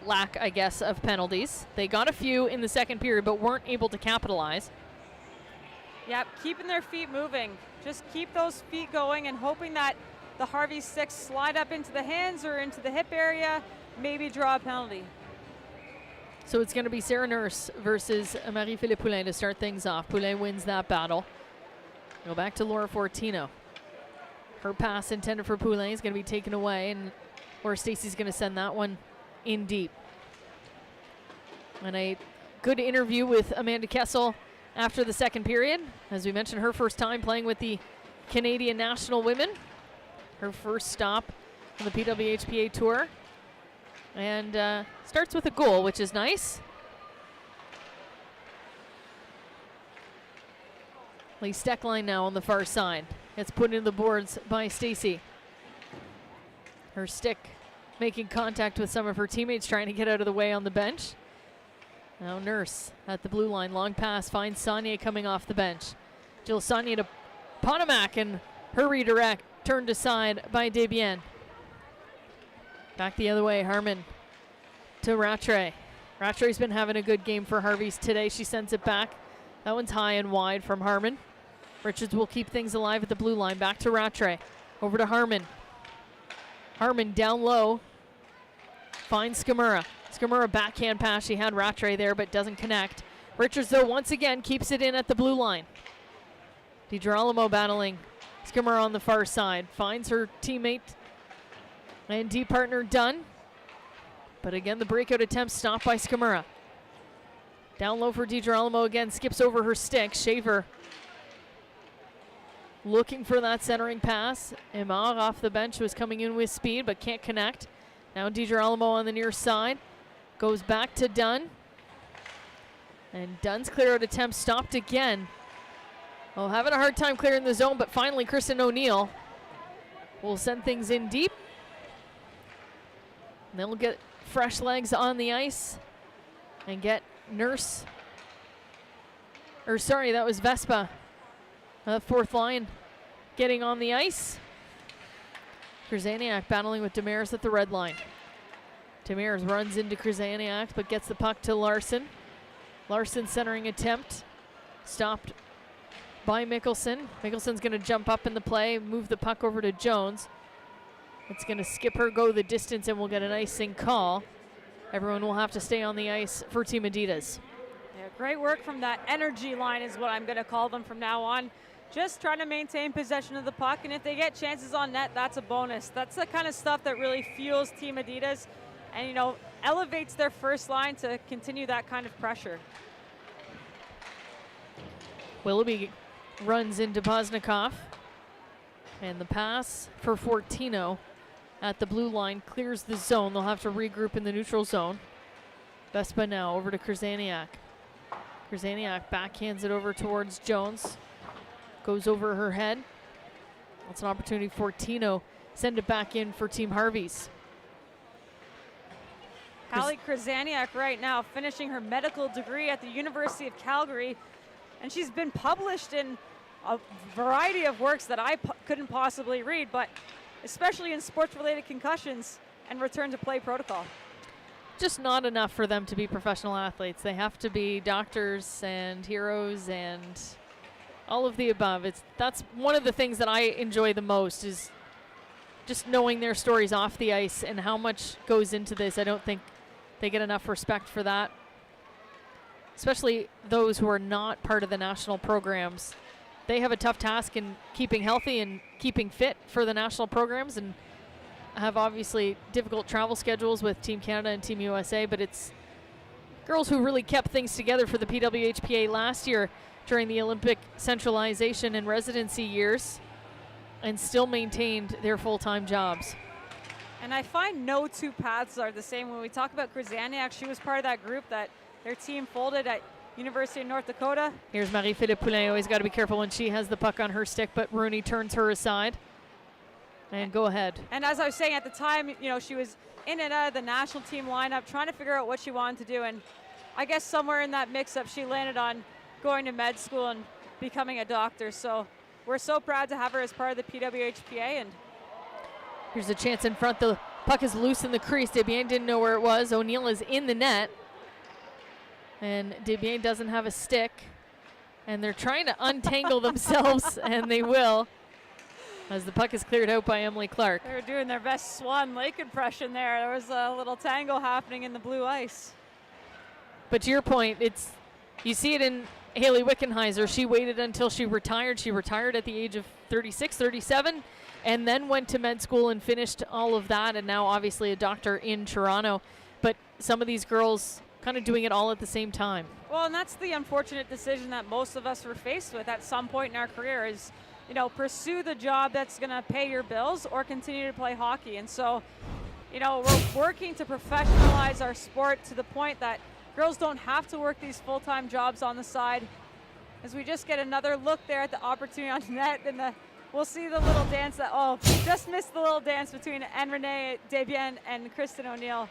lack, I guess, of penalties. They got a few in the second period, but weren't able to capitalize. Yep, keeping their feet moving. Just keep those feet going and hoping that the Harvey 6 slide up into the hands or into the hip area, maybe draw a penalty. So it's going to be Sarah Nurse versus Marie-Philippe Poulin to start things off. Poulin wins that battle. Go back to Laura Fortino. Her pass intended for Poulin is going to be taken away, and Laura Stacey's going to send that one in deep. And a good interview with Amanda Kessel after the second period. As we mentioned, her first time playing with the Canadian national women. Her first stop on the PWHPA Tour. And starts with a goal, which is nice. Lee Steckline now on the far side. Gets put into the boards by Stacey. Her stick making contact with some of her teammates, trying to get out of the way on the bench. Now Nurse at the blue line. Long pass finds Saunier coming off the bench. Jill Saunier to Potomac, and her redirect turned aside by Desbiens. Back the other way, Harmon to Rattray. Rattray's been having a good game for Harvey's today. She sends it back. That one's high and wide from Harmon. Richards will keep things alive at the blue line. Back to Rattray. Over to Harmon. Harmon down low. Finds Skamura. Skamura backhand pass. She had Rattray there but doesn't connect. Richards, though, once again keeps it in at the blue line. DiGirolamo battling Skamura on the far side. Finds her teammate and D partner Dunn. But again, the breakout attempt stopped by Skamura. Down low for DiGirolamo again. Skips over her stick. Shaver looking for that centering pass. Emar off the bench was coming in with speed but can't connect. Now DiGirolamo on the near side. Goes back to Dunn. And Dunn's clear out attempt stopped again. Oh, having a hard time clearing the zone, but finally Kristen O'Neill will send things in deep. And then we'll get fresh legs on the ice and get Nurse. Or sorry, that was Vespa. Fourth line getting on the ice. Krzyzaniak battling with Demers at the red line. Demers runs into Krzyzaniak but gets the puck to Larson. Larson centering attempt. Stopped by Mickelson. Mickelson's going to jump up in the play, move the puck over to Jones. It's going to skip her, go the distance, and we'll get an icing call. Everyone will have to stay on the ice for Team Adidas. Yeah, great work from that energy line is what I'm going to call them from now on. Just trying to maintain possession of the puck, and if they get chances on net, that's a bonus. That's the kind of stuff that really fuels Team Adidas and, you know, elevates their first line to continue that kind of pressure. Willoughby runs into Poznikov, and the pass for Fortino at the blue line clears the zone. They'll have to regroup in the neutral zone. Vespa now over to Krzyzaniak. Krzyzaniak backhands it over towards Jones. Goes over her head. That's an opportunity for Fortino. Send it back in for Team Harvey's. Hallie Krzyzaniak right now finishing her medical degree at the University of Calgary, and she's been published in a variety of works that I couldn't possibly read, but especially in sports-related concussions and return to play protocol. just not enough for them to be professional athletes. They have to be doctors and heroes and all of the above. That's one of the things that I enjoy the most, is just knowing their stories off the ice and how much goes into this. I don't think they get enough respect for that, especially those who are not part of the national programs. They have a tough task in keeping healthy and keeping fit for the national programs, and have obviously difficult travel schedules with Team Canada and Team USA, but it's girls who really kept things together for the PWHPA last year during the Olympic centralization and residency years, and still maintained their full-time jobs. And I find no two paths are the same. When we talk about Krzaniak, she was part of that group that their team folded at University of North Dakota. Here's Marie-Philippe Poulin. Always got to be careful when she has the puck on her stick, but Rooney turns her aside. And go ahead. And as I was saying at the time, you know, she was in and out of the national team lineup trying to figure out what she wanted to do. And I guess somewhere in that mix-up, she landed on going to med school and becoming a doctor. So we're so proud to have her as part of the PWHPA. And here's a chance in front. The puck is loose in the crease. Desbiens didn't know where it was. O'Neill is in the net. And Desbiens doesn't have a stick. And they're trying to untangle themselves, and they will, as the puck is cleared out by Emily Clark. They were doing their best Swan Lake impression there. There was a little tango happening in the blue ice. But to your point, you see it in Haley Wickenheiser. She waited until she retired. She retired at the age of 36, 37, and then went to med school and finished all of that, and now obviously a doctor in Toronto. But some of these girls kind of doing it all at the same time. Well, and that's the unfortunate decision that most of us were faced with at some point in our career is, you know, pursue the job that's going to pay your bills or continue to play hockey. And so, you know, we're working to professionalize our sport to the point that girls don't have to work these full-time jobs on the side. As we just get another look there at the opportunity on net, and we'll see the little dance that, just missed the little dance between Renee Desbiens and Kristen O'Neill.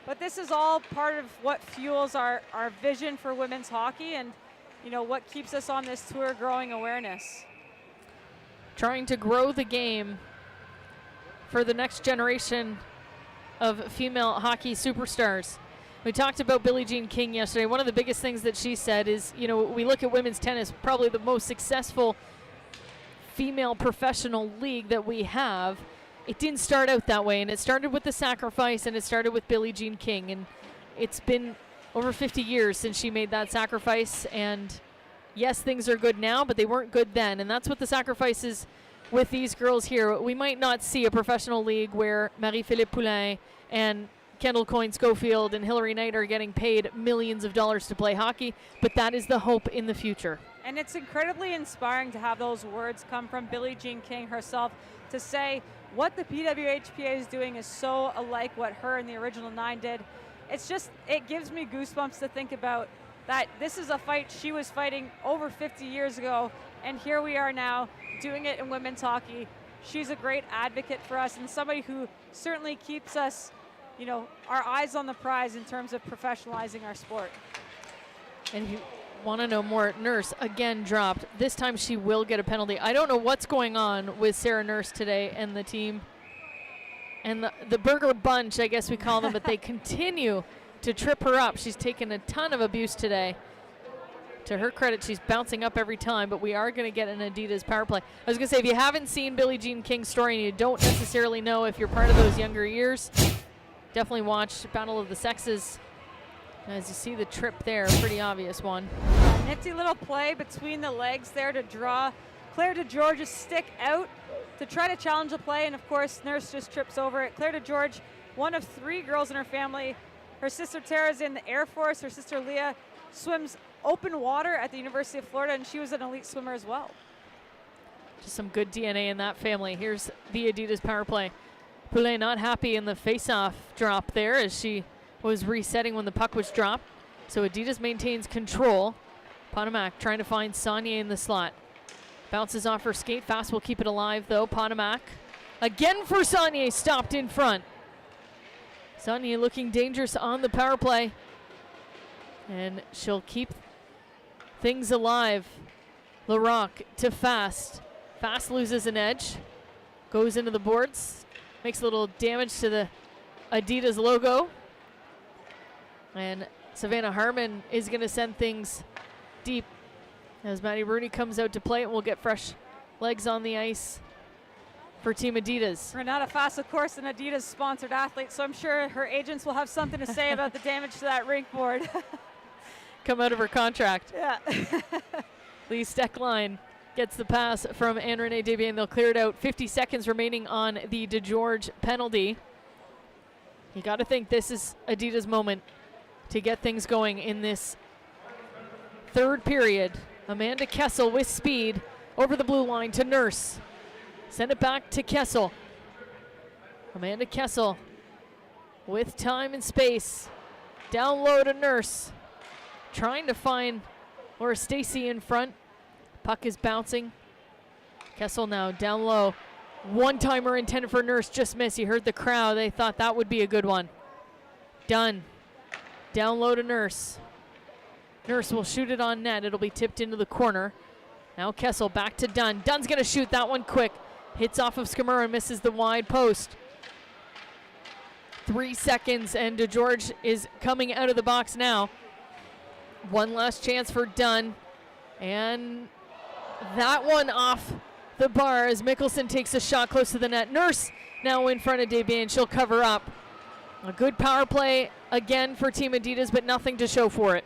But this is all part of what fuels our vision for women's hockey and, you know, what keeps us on this tour, growing awareness. Trying to grow the game for the next generation of female hockey superstars. We talked about Billie Jean King yesterday. One of the biggest things that she said is, you know, we look at women's tennis, probably the most successful female professional league that we have. It didn't start out that way, and it started with the sacrifice, and it started with Billie Jean King. And it's been over 50 years since she made that sacrifice, and yes, things are good now, but they weren't good then. And that's what the sacrifice is with these girls here. We might not see a professional league where Marie-Philippe Poulin and Kendall Coyne-Schofield and Hillary Knight are getting paid millions of dollars to play hockey, but that is the hope in the future. And it's incredibly inspiring to have those words come from Billie Jean King herself, to say what the PWHPA is doing is so alike what her and the original 9 did. It's just, it gives me goosebumps to think about that this is a fight she was fighting over 50 years ago, and here we are now doing it in women's hockey. She's a great advocate for us and somebody who certainly keeps us, you know, our eyes on the prize in terms of professionalizing our sport. And if you want to know more, Nurse again dropped. This time she will get a penalty. I don't know what's going on with Sarah Nurse today and the team. And the Burger Bunch, I guess we call them, but they continue to trip her up. She's taken a ton of abuse today. To her credit, she's bouncing up every time, but we are going to get an Adidas power play. I was going to say, if you haven't seen Billie Jean King's story and you don't necessarily know if you're part of those younger years, definitely watch Battle of the Sexes. As you see the trip there, pretty obvious one. Nifty little play between the legs there to draw Claire DeGeorge's stick out to try to challenge the play, and of course Nurse just trips over it. Claire DeGeorge, one of 3 girls in her family. Her sister Tara's in the Air Force. Her sister Leah swims open water at the University of Florida, and she was an elite swimmer as well. Just some good DNA in that family. Here's the Adidas power play. Poulin not happy in the face-off drop there as she was resetting when the puck was dropped. So Adidas maintains control. Potomac trying to find Saunier in the slot. Bounces off her skate. Fast will keep it alive though. Potomac again for Saunier, stopped in front. Saunier looking dangerous on the power play. And she'll keep things alive. Larocque to Fast. Fast loses an edge. Goes into the boards. Makes a little damage to the Adidas logo. And Savannah Harmon is going to send things deep as Maddie Rooney comes out to play, and we'll get fresh legs on the ice for Team Adidas. Renata Fass, of course, an Adidas-sponsored athlete, so I'm sure her agents will have something to say about the damage to that rink board. Come out of her contract. Yeah. Lee Steckline gets the pass from Anne-Renee Desbiens. They'll clear it out. 50 seconds remaining on the DeGeorge penalty. You got to think this is Adidas' moment to get things going in this third period. Amanda Kessel with speed over the blue line to Nurse. Send it back to Kessel. Amanda Kessel with time and space. Down low to Nurse. Trying to find Laura Stacy in front. Puck is bouncing. Kessel now down low. One-timer intended for Nurse, just missed. You heard the crowd. They thought that would be a good one. Dunn. Down low to Nurse. Nurse will shoot it on net. It'll be tipped into the corner. Now Kessel back to Dunn. Dunn's going to shoot that one quick. Hits off of Skamura and misses the wide post. 3 seconds, and DeGeorge is coming out of the box now. One last chance for Dunn. And that one off the bar as Mickelson takes a shot close to the net. Nurse now in front of Desbiens. She'll cover up. A good power play again for Team Adidas, but nothing to show for it.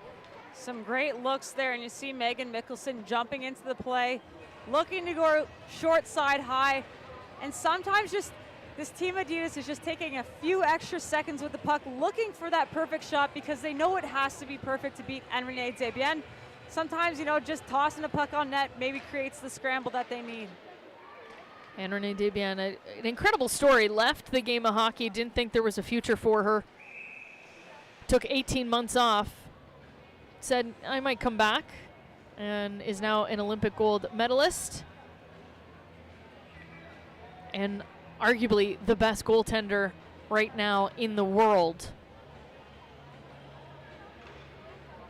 Some great looks there, and you see Megan Mickelson jumping into the play, looking to go short side high. And sometimes just this Team Adidas is just taking a few extra seconds with the puck, looking for that perfect shot because they know it has to be perfect to beat Anne-Renee Desbiens. Sometimes, just tossing a puck on net maybe creates the scramble that they need. Anne-Renee Desbiens, an incredible story. Left the game of hockey, didn't think there was a future for her. Took 18 months off. Said, I might come back. And is now an Olympic gold medalist. And arguably the best goaltender right now in the world.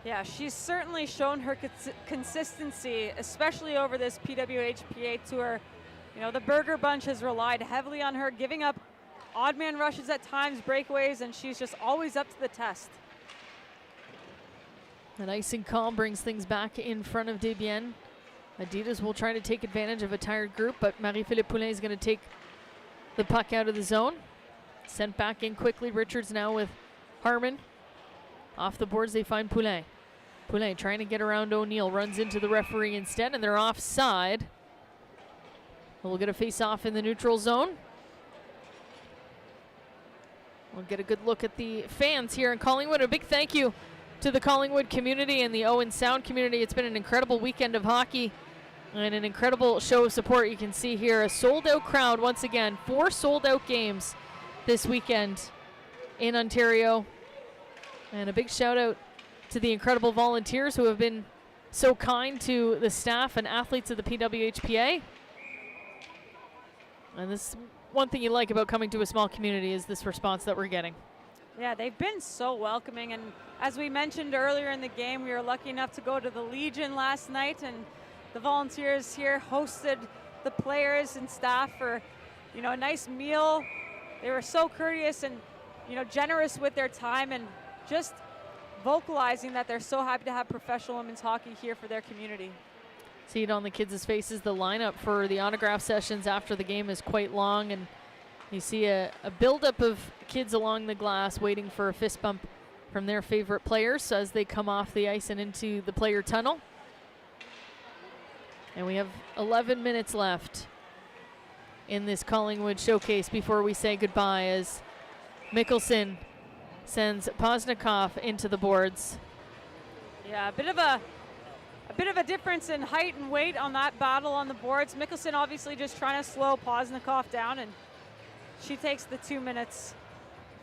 Yeah, she's certainly shown her consistency, especially over this PWHPA tour. The Burger Bunch has relied heavily on her, giving up odd man rushes at times, breakaways, and she's just always up to the test. An icing call brings things back in front of Desbiens. Adidas will try to take advantage of a tired group, but Marie-Philippe Poulin is going to take the puck out of the zone. Sent back in quickly. Richards now with Harmon. Off the boards, they find Poulin. Poulin trying to get around O'Neill, runs into the referee instead, and they're offside. We'll get a face-off in the neutral zone. We'll get a good look at the fans here in Collingwood. A big thank you to the Collingwood community and the Owen Sound community. It's been an incredible weekend of hockey and an incredible show of support. You can see here a sold-out crowd once again. 4 sold-out games this weekend in Ontario. And a big shout-out to the incredible volunteers who have been so kind to the staff and athletes of the PWHPA. And this one thing you like about coming to a small community is this response that we're getting. Yeah, they've been so welcoming, and as we mentioned earlier in the game, we were lucky enough to go to the Legion last night, and the volunteers here hosted the players and staff for, a nice meal. They were so courteous and, generous with their time, and just vocalizing that they're so happy to have professional women's hockey here for their community. See it on the kids' faces. The lineup for the autograph sessions after the game is quite long, and you see a buildup of kids along the glass waiting for a fist bump from their favorite players as they come off the ice and into the player tunnel. And we have 11 minutes left in this Collingwood showcase before we say goodbye as Mickelson sends Poznikov into the boards. Yeah, a bit of a difference in height and weight on that battle on the boards. Mickelson obviously just trying to slow Poznikov down, and she takes the 2 minutes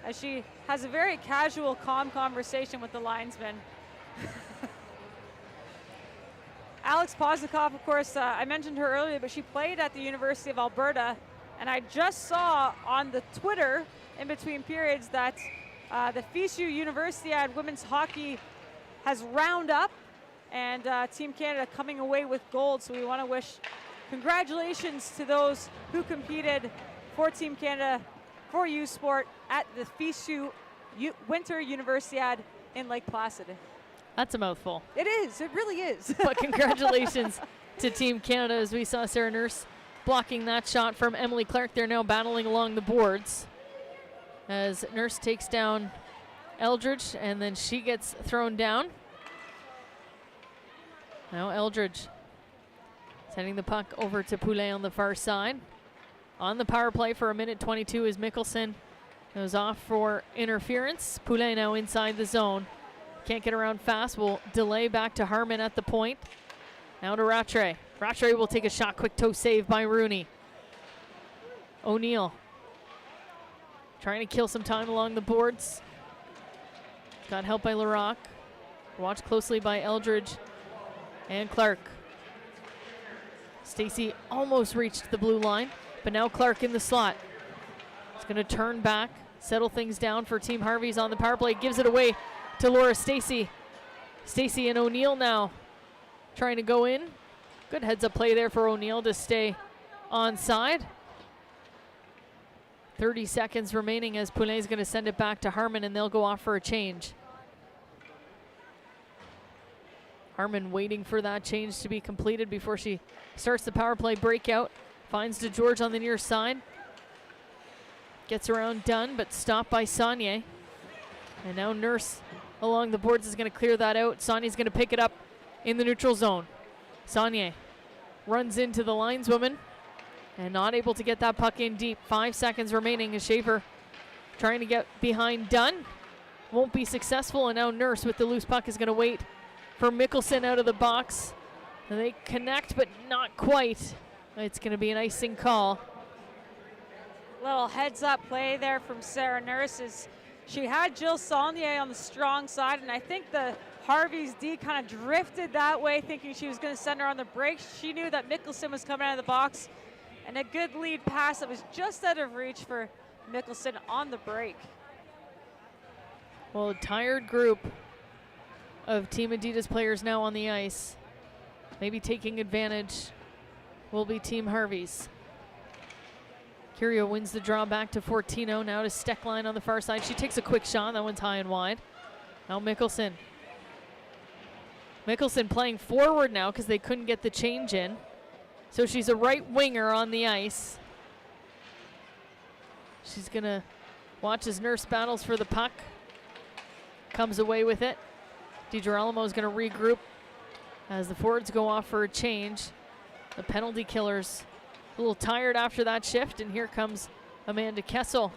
as she has a very casual, calm conversation with the linesman. Alex Poznikov, of course, I mentioned her earlier, but she played at the University of Alberta, and I just saw on the Twitter in between periods that the FISU Universiade women's hockey has round up, and Team Canada coming away with gold. So we want to wish congratulations to those who competed for Team Canada for U Sport at the FISU Winter Universiade in Lake Placid. That's a mouthful. It is. It really is. But congratulations to Team Canada, as we saw Sarah Nurse blocking that shot from Emily Clark. They're now battling along the boards as Nurse takes down Eldridge, and then she gets thrown down. Now Eldridge sending the puck over to Poulet on the far side. On the power play for 1:22 is Mickelson. Goes off for interference. Poulet now inside the zone. Can't get around fast. Will delay back to Harmon at the point. Now to Rattray. Rattray will take a shot. Quick toe save by Rooney. O'Neill trying to kill some time along the boards. Got help by Larocque. Watched closely by Eldridge and Clark. Stacy almost reached the blue line, but now Clark in the slot. He's going to turn back, settle things down for Team Harvey's on the power play. Gives it away to Laura Stacy. Stacy and O'Neill now trying to go in. Good heads up play there for O'Neill to stay onside. 30 seconds remaining as Poulet is going to send it back to Harmon, and they'll go off for a change. Harmon waiting for that change to be completed before she starts the power play breakout. Finds DeGeorge on the near side. Gets around Dunn, but stopped by Saunier. And now Nurse along the boards is going to clear that out. Saunier's going to pick it up in the neutral zone. Saunier runs into the lineswoman and not able to get that puck in deep. 5 seconds remaining as Schaefer trying to get behind Dunn. Won't be successful, and now Nurse with the loose puck is going to wait for Mickelson out of the box. And they connect, but not quite. It's going to be an icing call. Little heads up play there from Sarah Nurse. As she had Jill Saunier on the strong side, and I think the Harvey's D kind of drifted that way, thinking she was going to send her on the break. She knew that Mickelson was coming out of the box, and a good lead pass that was just out of reach for Mickelson on the break. Well, a tired group of Team Adidas players now on the ice. Maybe taking advantage will be Team Harvey's. Curio wins the draw back to Fortino. Now to Steckline on the far side. She takes a quick shot. That one's high and wide. Now Mickelson. Mickelson playing forward now because they couldn't get the change in. So she's a right winger on the ice. She's going to watch as Nurse battles for the puck. Comes away with it. DiGirolamo is going to regroup as the forwards go off for a change. The penalty killers a little tired after that shift, and here comes Amanda Kessel.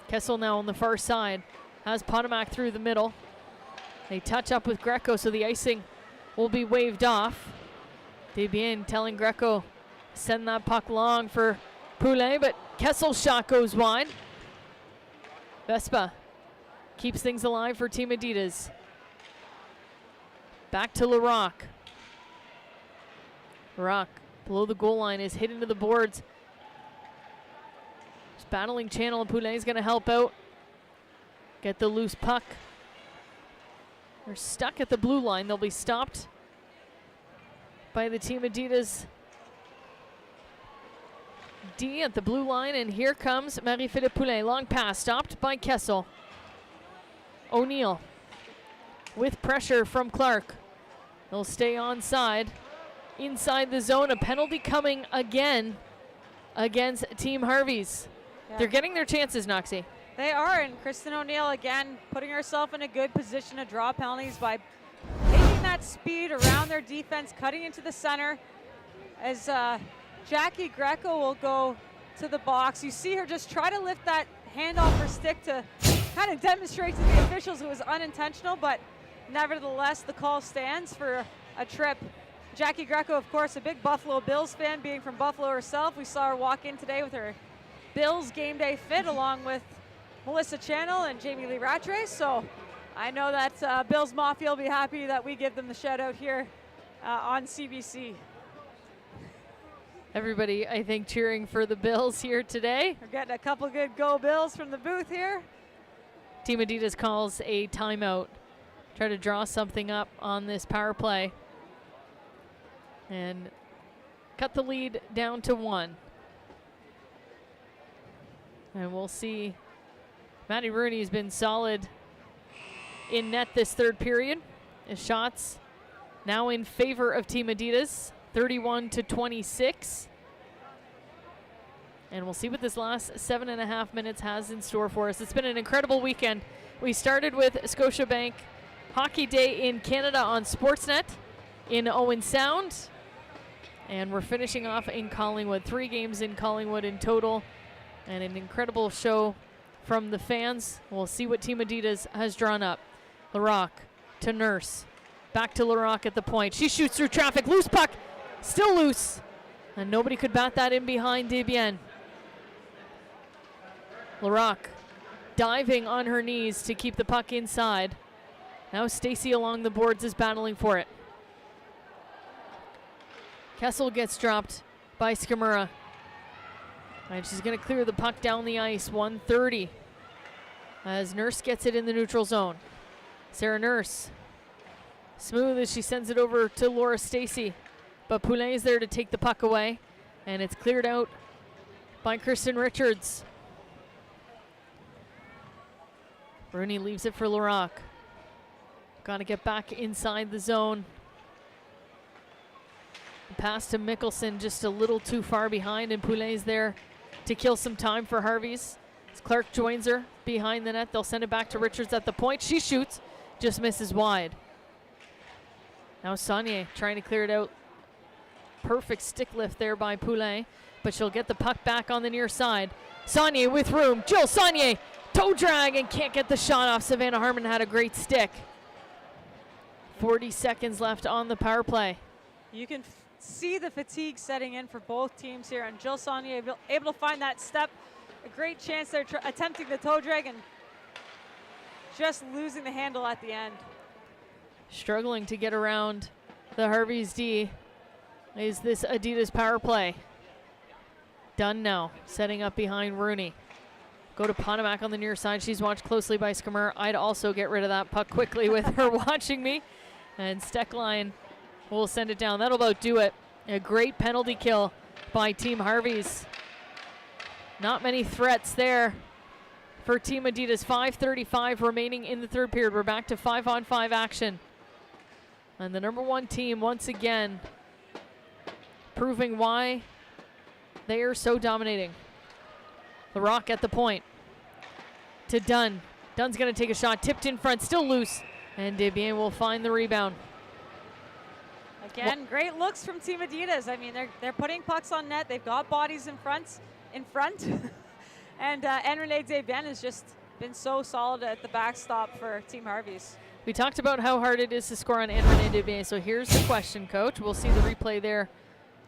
Kessel now on the far side. Has Potomac through the middle. They touch up with Greco, so the icing will be waved off. Desbiens telling Greco, send that puck long for Poulet, but Kessel's shot goes wide. Vespa keeps things alive for Team Adidas. Back to Larocque. Larocque below the goal line is hit into the boards. Just battling channel, and Poulet is going to help out. Get the loose puck. They're stuck at the blue line. They'll be stopped by the Team Adidas D at the blue line, and here comes Marie-Philippe Poulet. Long pass stopped by Kessel. O'Neill with pressure from Clark. They'll stay onside. Inside the zone, a penalty coming again against Team Harvey's. Yeah. They're getting their chances, Noxie. They are, and Kristen O'Neill again putting herself in a good position to draw penalties by taking that speed around their defense, cutting into the center. As Jackie Greco will go to the box, you see her just try to lift that hand off her stick to kind of demonstrate to the officials it was unintentional, but nevertheless the call stands for a trip. Jackie Greco, of course, a big Buffalo Bills fan, being from Buffalo herself. We saw her walk in today with her Bills game day fit along with Melissa Channel and Jamie Lee Rattray. So I know that Bills Mafia will be happy that we give them the shout out here on CBC. Everybody, I think, cheering for the Bills here today. We're getting a couple good Go Bills from the booth here. Team Adidas calls a timeout. Try to draw something up on this power play and cut the lead down to 1. And we'll see. Maddie Rooney has been solid in net this third period. The shots now in favor of Team Adidas, 31-26. And we'll see what this last 7.5 minutes has in store for us. It's been an incredible weekend. We started with Scotiabank Hockey Day in Canada on Sportsnet in Owen Sound. And we're finishing off in Collingwood. 3 games in Collingwood in total. And an incredible show from the fans. We'll see what Team Adidas has drawn up. Larocque to Nurse. Back to Larocque at the point. She shoots through traffic. Loose puck. Still loose. And nobody could bat that in behind Desbiens. Larocque diving on her knees to keep the puck inside. Now Stacy along the boards is battling for it. Kessel gets dropped by Skimura. And she's going to clear the puck down the ice. 1:30 as Nurse gets it in the neutral zone. Sarah Nurse, smooth as she sends it over to Laura Stacy. But Poulin is there to take the puck away. And it's cleared out by Kristen Richards. Rooney leaves it for Larocque. Got to get back inside the zone. The pass to Mickelson just a little too far behind, and Poulin's there to kill some time for Harvey's. As Clark joins her behind the net, they'll send it back to Richards at the point. She shoots, just misses wide. Now Saunier trying to clear it out. Perfect stick lift there by Poulin, but she'll get the puck back on the near side. Saunier with room. Jill Saunier, toe drag, and can't get the shot off. Savannah Harmon had a great stick. 40 seconds left on the power play. You can see the fatigue setting in for both teams here, and Jill Saunier able to find that step. A great chance there, attempting the toe drag and just losing the handle at the end. Struggling to get around the Harvey's D is this Adidas power play. Done now, setting up behind Rooney. Go to Potomac on the near side. She's watched closely by Skimmer. I'd also get rid of that puck quickly with her watching me. And Steckline will send it down. That'll about do it. A great penalty kill by Team Harvey's. Not many threats there for Team Adidas. 5:35 remaining in the third period. We're back to 5-on-5 action. And the number 1 team once again proving why they are so dominating. Larocque at the point to Dunn. Dunn's going to take a shot, tipped in front, still loose, and Desbiens will find the rebound. Again, great looks from Team Adidas. I mean, they're putting pucks on net. They've got bodies in front. And Renee Desbiens has just been so solid at the backstop for Team Harvey's. We talked about how hard it is to score on Renee Desbiens, so here's the question, Coach. We'll see the replay there.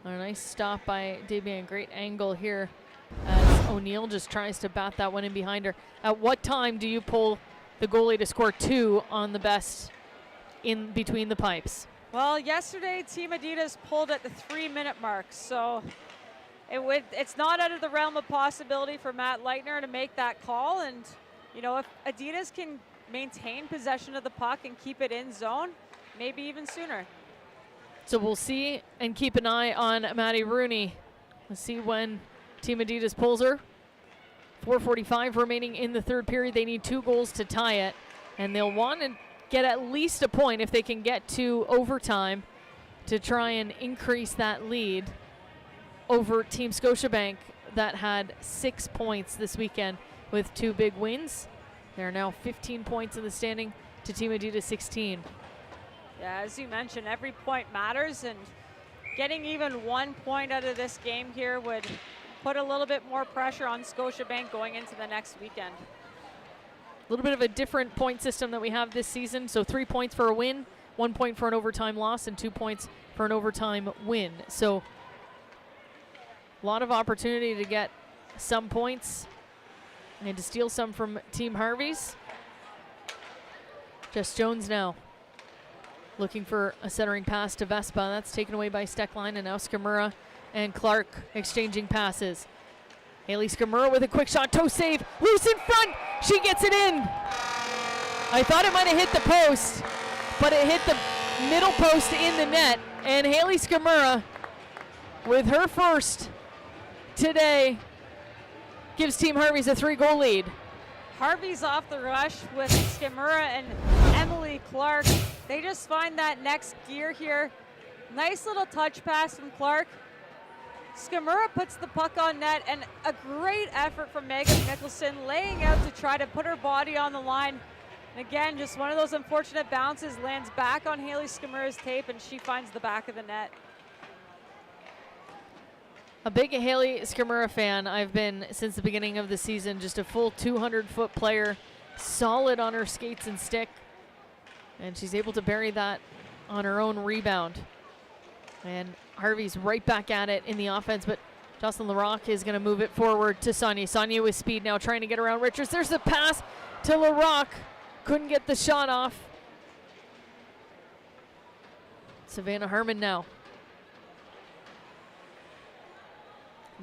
A nice stop by Desbiens. Great angle here as O'Neill just tries to bat that one in behind her. At what time do you pull the goalie to score 2 on the best in between the pipes? Well, yesterday Team Adidas pulled at the 3-minute mark, so it's not out of the realm of possibility for Matt Leitner to make that call. And you know, if Adidas can maintain possession of the puck and keep it in zone, maybe even sooner. So we'll see and keep an eye on Maddie Rooney. Let's see when Team Adidas pulls her. 4:45 remaining in the third period. They need 2 goals to tie it, and they'll want to get at least a point if they can get to overtime to try and increase that lead over Team Scotiabank that had 6 points this weekend with 2 big wins. They're now 15 points in the standing to Team Adidas 16. Yeah, as you mentioned, every point matters, and getting even 1 point out of this game here would put a little bit more pressure on Scotiabank going into the next weekend. A little bit of a different point system that we have this season. So 3 points for a win, 1 point for an overtime loss, and 2 points for an overtime win. So a lot of opportunity to get some points and to steal some from Team Harvey's. Jess Jones now looking for a centering pass to Vespa. That's taken away by Steckline, and now Skimura and Clark exchanging passes. Haley Skimura with a quick shot, toe save, loose in front, she gets it in. I thought it might have hit the post, but it hit the middle post in the net, and Haley Skimura with her first today gives Team Harvey's a 3-goal lead. Harvey's off the rush with Skimura and Haley Clark. They just find that next gear here. Nice little touch pass from Clark. Skamura puts the puck on net, and a great effort from Megan Nicholson laying out to try to put her body on the line. And again, just one of those unfortunate bounces, lands back on Haley Skamura's tape, and she finds the back of the net. A big Haley Skamura fan I've been since the beginning of the season. Just a full 200-foot player, solid on her skates and stick. And she's able to bury that on her own rebound. And Harvey's right back at it in the offense, but Jocelyn Larocque is going to move it forward to Sonia. Sonia with speed now, trying to get around Richards. There's the pass to Larocque. Couldn't get the shot off. Savannah Herman now.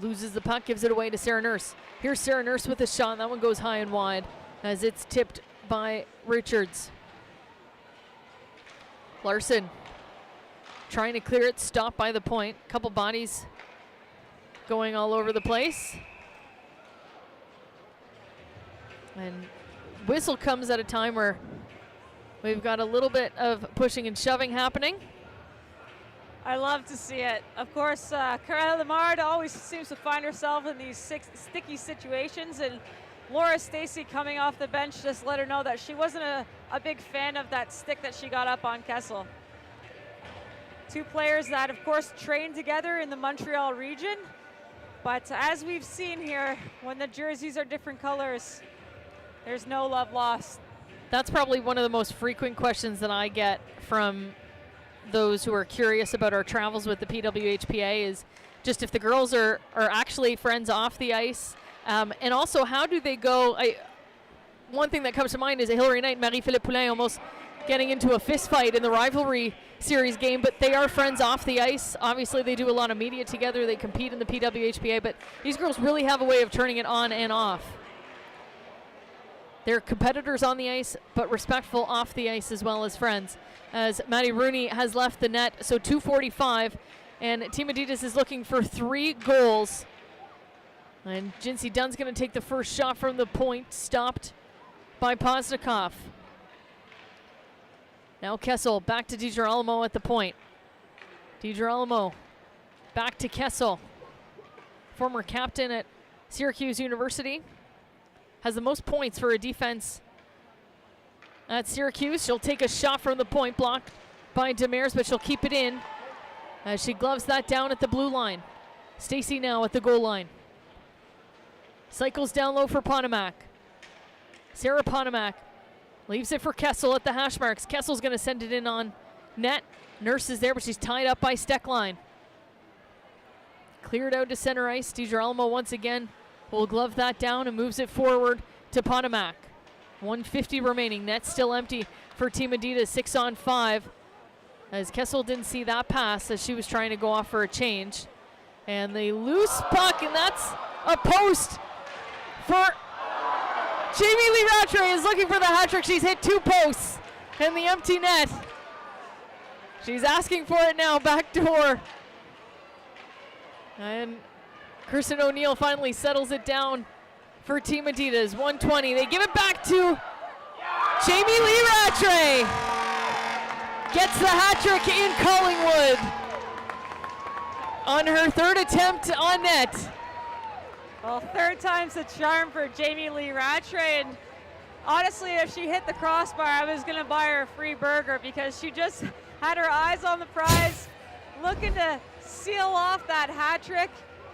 Loses the puck, gives it away to Sarah Nurse. Here's Sarah Nurse with a shot. That one goes high and wide as it's tipped by Richards. Larson trying to clear it, stopped by the point. Couple bodies going all over the place. And whistle comes at a time where we've got a little bit of pushing and shoving happening. I love to see it. Of course, Cara Lamard always seems to find herself in these sticky situations, and Laura Stacey coming off the bench just let her know that she wasn't a big fan of that stick that she got up on Kessel. Two players that, of course, train together in the Montreal region, but as we've seen here, when the jerseys are different colors, there's no love lost. That's probably one of the most frequent questions that I get from those who are curious about our travels with the PWHPA is just if the girls are actually friends off the ice, and also how do they go. One thing that comes to mind is a Hillary Knight, Marie-Philippe Poulin almost getting into a fist fight in the rivalry series game, but they are friends off the ice. Obviously they do a lot of media together, they compete in the PWHPA, but these girls really have a way of turning it on and off. They're competitors on the ice, but respectful off the ice as well as friends. As Maddie Rooney has left the net, so 2:45, and Team Adidas is looking for 3 goals. And Jinsey Dunn's going to take the first shot from the point, stopped by Poznikov. Now Kessel back to DiGirolamo at the point. DiGirolamo back to Kessel, former captain at Syracuse University. Has the most points for a defense at Syracuse. She'll take a shot from the point, blocked by Demers, but she'll keep it in as she gloves that down at the blue line. Stacey now at the goal line. Cycles down low for Potomac. Sarah Potomac leaves it for Kessel at the hash marks. Kessel's going to send it in on net. Nurse is there, but she's tied up by Steckline. Cleared out to center ice. DiGirolamo once again will glove that down and moves it forward to Potomac. 1:50 remaining. Net still empty for Team Adidas. 6-on-5. As Kessel didn't see that pass as she was trying to go off for a change. And the loose puck, and that's a post for Jamie Lee Rattray is looking for the hat trick. She's hit 2 posts in the empty net. She's asking for it now, back door. And Kirsten O'Neill finally settles it down for Team Adidas. 1:20. They give it back to Jamie Lee Rattray. Gets the hat trick in Collingwood on her 3rd attempt on net. Well, 3rd time's the charm for Jamie Lee Rattray, and honestly, if she hit the crossbar, I was going to buy her a free burger because she just had her eyes on the prize, looking to seal off that hat trick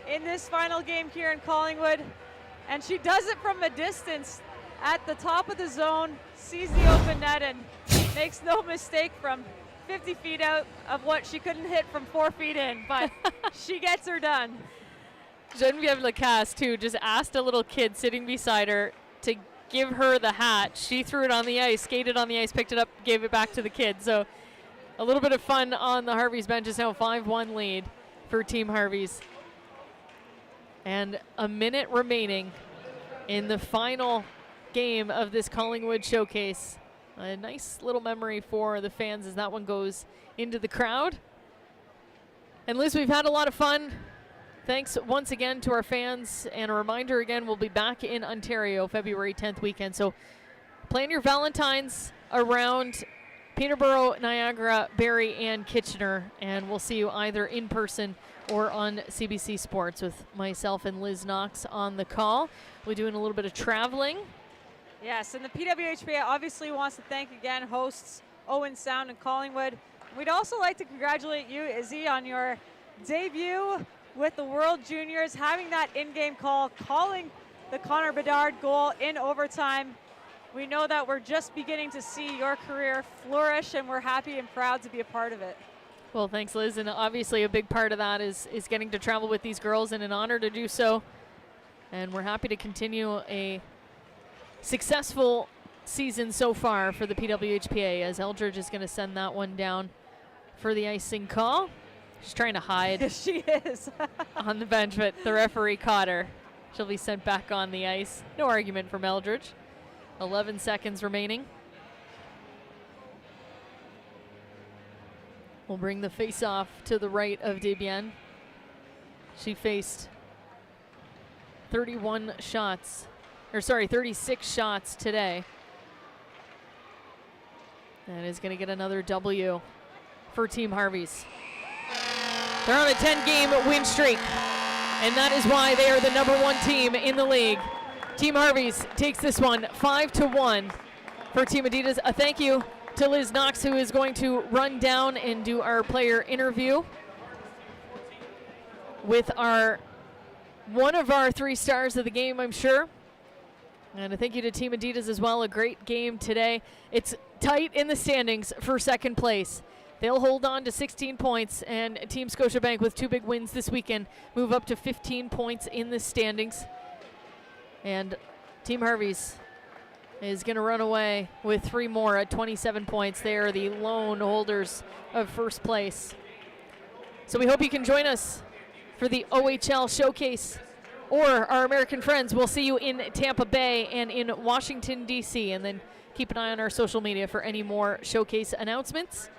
in this final game here in Collingwood. And she does it from a distance at the top of the zone, sees the open net, and makes no mistake from 50 feet out of what she couldn't hit from 4 feet in, but she gets her done. Genevieve Lacasse, too, just asked a little kid sitting beside her to give her the hat. She threw it on the ice, skated on the ice, picked it up, gave it back to the kid. So a little bit of fun on the Harvey's bench. Is now 5-1 lead for Team Harvey's. And a minute remaining in the final game of this Collingwood showcase. A nice little memory for the fans as that one goes into the crowd. And Liz, we've had a lot of fun. Thanks once again to our fans, and a reminder again, we'll be back in Ontario February 10th weekend. So plan your Valentine's around Peterborough, Niagara, Barrie, and Kitchener. And we'll see you either in person or on CBC Sports with myself and Liz Knox on the call. We're doing a little bit of traveling. Yes, and the PWHPA obviously wants to thank again hosts Owen Sound and Collingwood. We'd also like to congratulate you, Izzy, on your debut with the World Juniors, having that in-game call, calling the Connor Bedard goal in overtime. We know that we're just beginning to see your career flourish, and we're happy and proud to be a part of it. Well, thanks, Liz. And obviously a big part of that is getting to travel with these girls, and an honor to do so. And we're happy to continue a successful season so far for the PWHPA, as Eldridge is going to send that one down for the icing call. She's trying to hide. She is. On the bench, but the referee caught her. She'll be sent back on the ice. No argument from Eldridge. 11 seconds remaining. We'll bring the face-off to the right of Debian. She faced 36 shots today. And is going to get another W for Team Harvey's. They're on a 10-game win streak, and that is why they are the #1 team in the league. Team Harvey's takes this one 5-1 for Team Adidas. A thank you to Liz Knox, who is going to run down and do our player interview with one of our 3 stars of the game, I'm sure. And a thank you to Team Adidas as well. A great game today. It's tight in the standings for second place. They'll hold on to 16 points, and Team Scotiabank with 2 big wins this weekend move up to 15 points in the standings. And Team Harvey's is going to run away with 3 more at 27 points. They are the lone holders of first place. So we hope you can join us for the OHL Showcase, or our American friends. We'll see you in Tampa Bay and in Washington, D.C., and then keep an eye on our social media for any more Showcase announcements.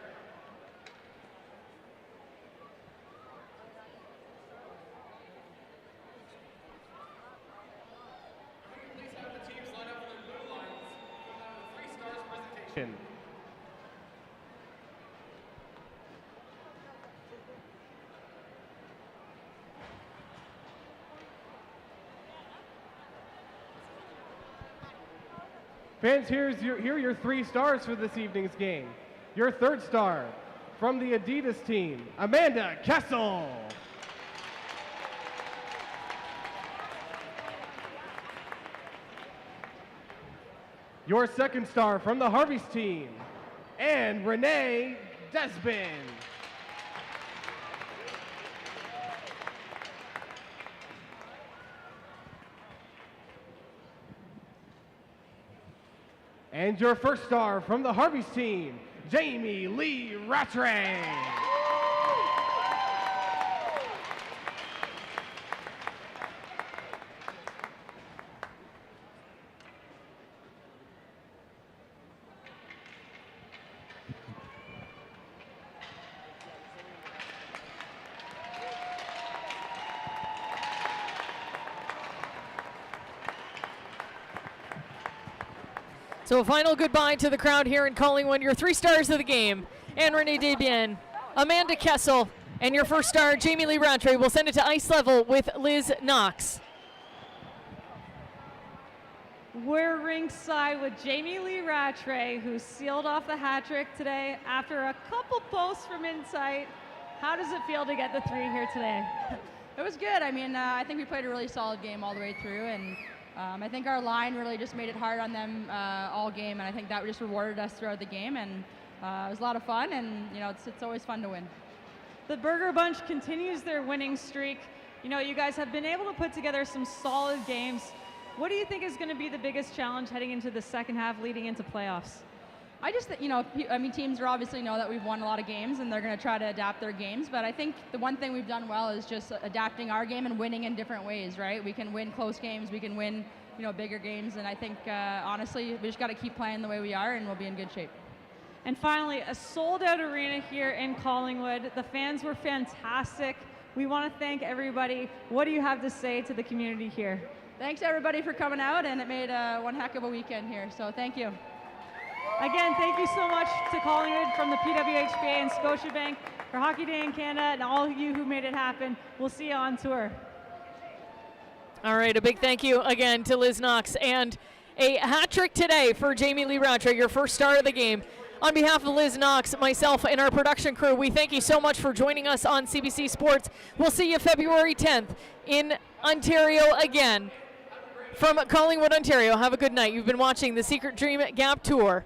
Fans, here are your 3 stars for this evening's game. Your 3rd star from the Adidas team, Amanda Kessel. Your 2nd star from the Harvey's team, and Renee Desbin. And your 1st star from the Harvey's team, Jamie Lee Rattray. So a final goodbye to the crowd here in Collingwood. Your 3 stars of the game, Anne Renee Desbiens, Amanda Kessel, and your 1st star, Jamie Lee Rattray. We'll send it to ice level with Liz Knox. We're ringside with Jamie Lee Rattray, who sealed off the hat trick today after a couple posts from Insight. How does it feel to get the 3 here today? It was good. I mean, I think we played a really solid game all the way through, and I think our line really just made it hard on them all game, and I think that just rewarded us throughout the game, and it was a lot of fun, and you know, it's always fun to win. The Burger Bunch continues their winning streak. You know, you guys have been able to put together some solid games. What do you think is going to be the biggest challenge heading into the second half leading into playoffs? I just, you know, I mean, teams are obviously know that we've won a lot of games and they're going to try to adapt their games. But I think the one thing we've done well is just adapting our game and winning in different ways, right? We can win close games, we can win, you know, bigger games. And I think, honestly, we just got to keep playing the way we are and we'll be in good shape. And finally, a sold-out arena here in Collingwood. The fans were fantastic. We want to thank everybody. What do you have to say to the community here? Thanks, everybody, for coming out, and it made one heck of a weekend here. So thank you. Again, thank you so much to Collingwood from the PWHPA and Scotiabank for Hockey Day in Canada and all of you who made it happen. We'll see you on tour. All right, a big thank you again to Liz Knox, and a hat trick today for Jamie Lee Roundtree, your first star of the game. On behalf of Liz Knox, myself, and our production crew, we thank you so much for joining us on CBC Sports. We'll see you February 10th in Ontario again. From Collingwood, Ontario, have a good night. You've been watching the Secret Dream Gap Tour.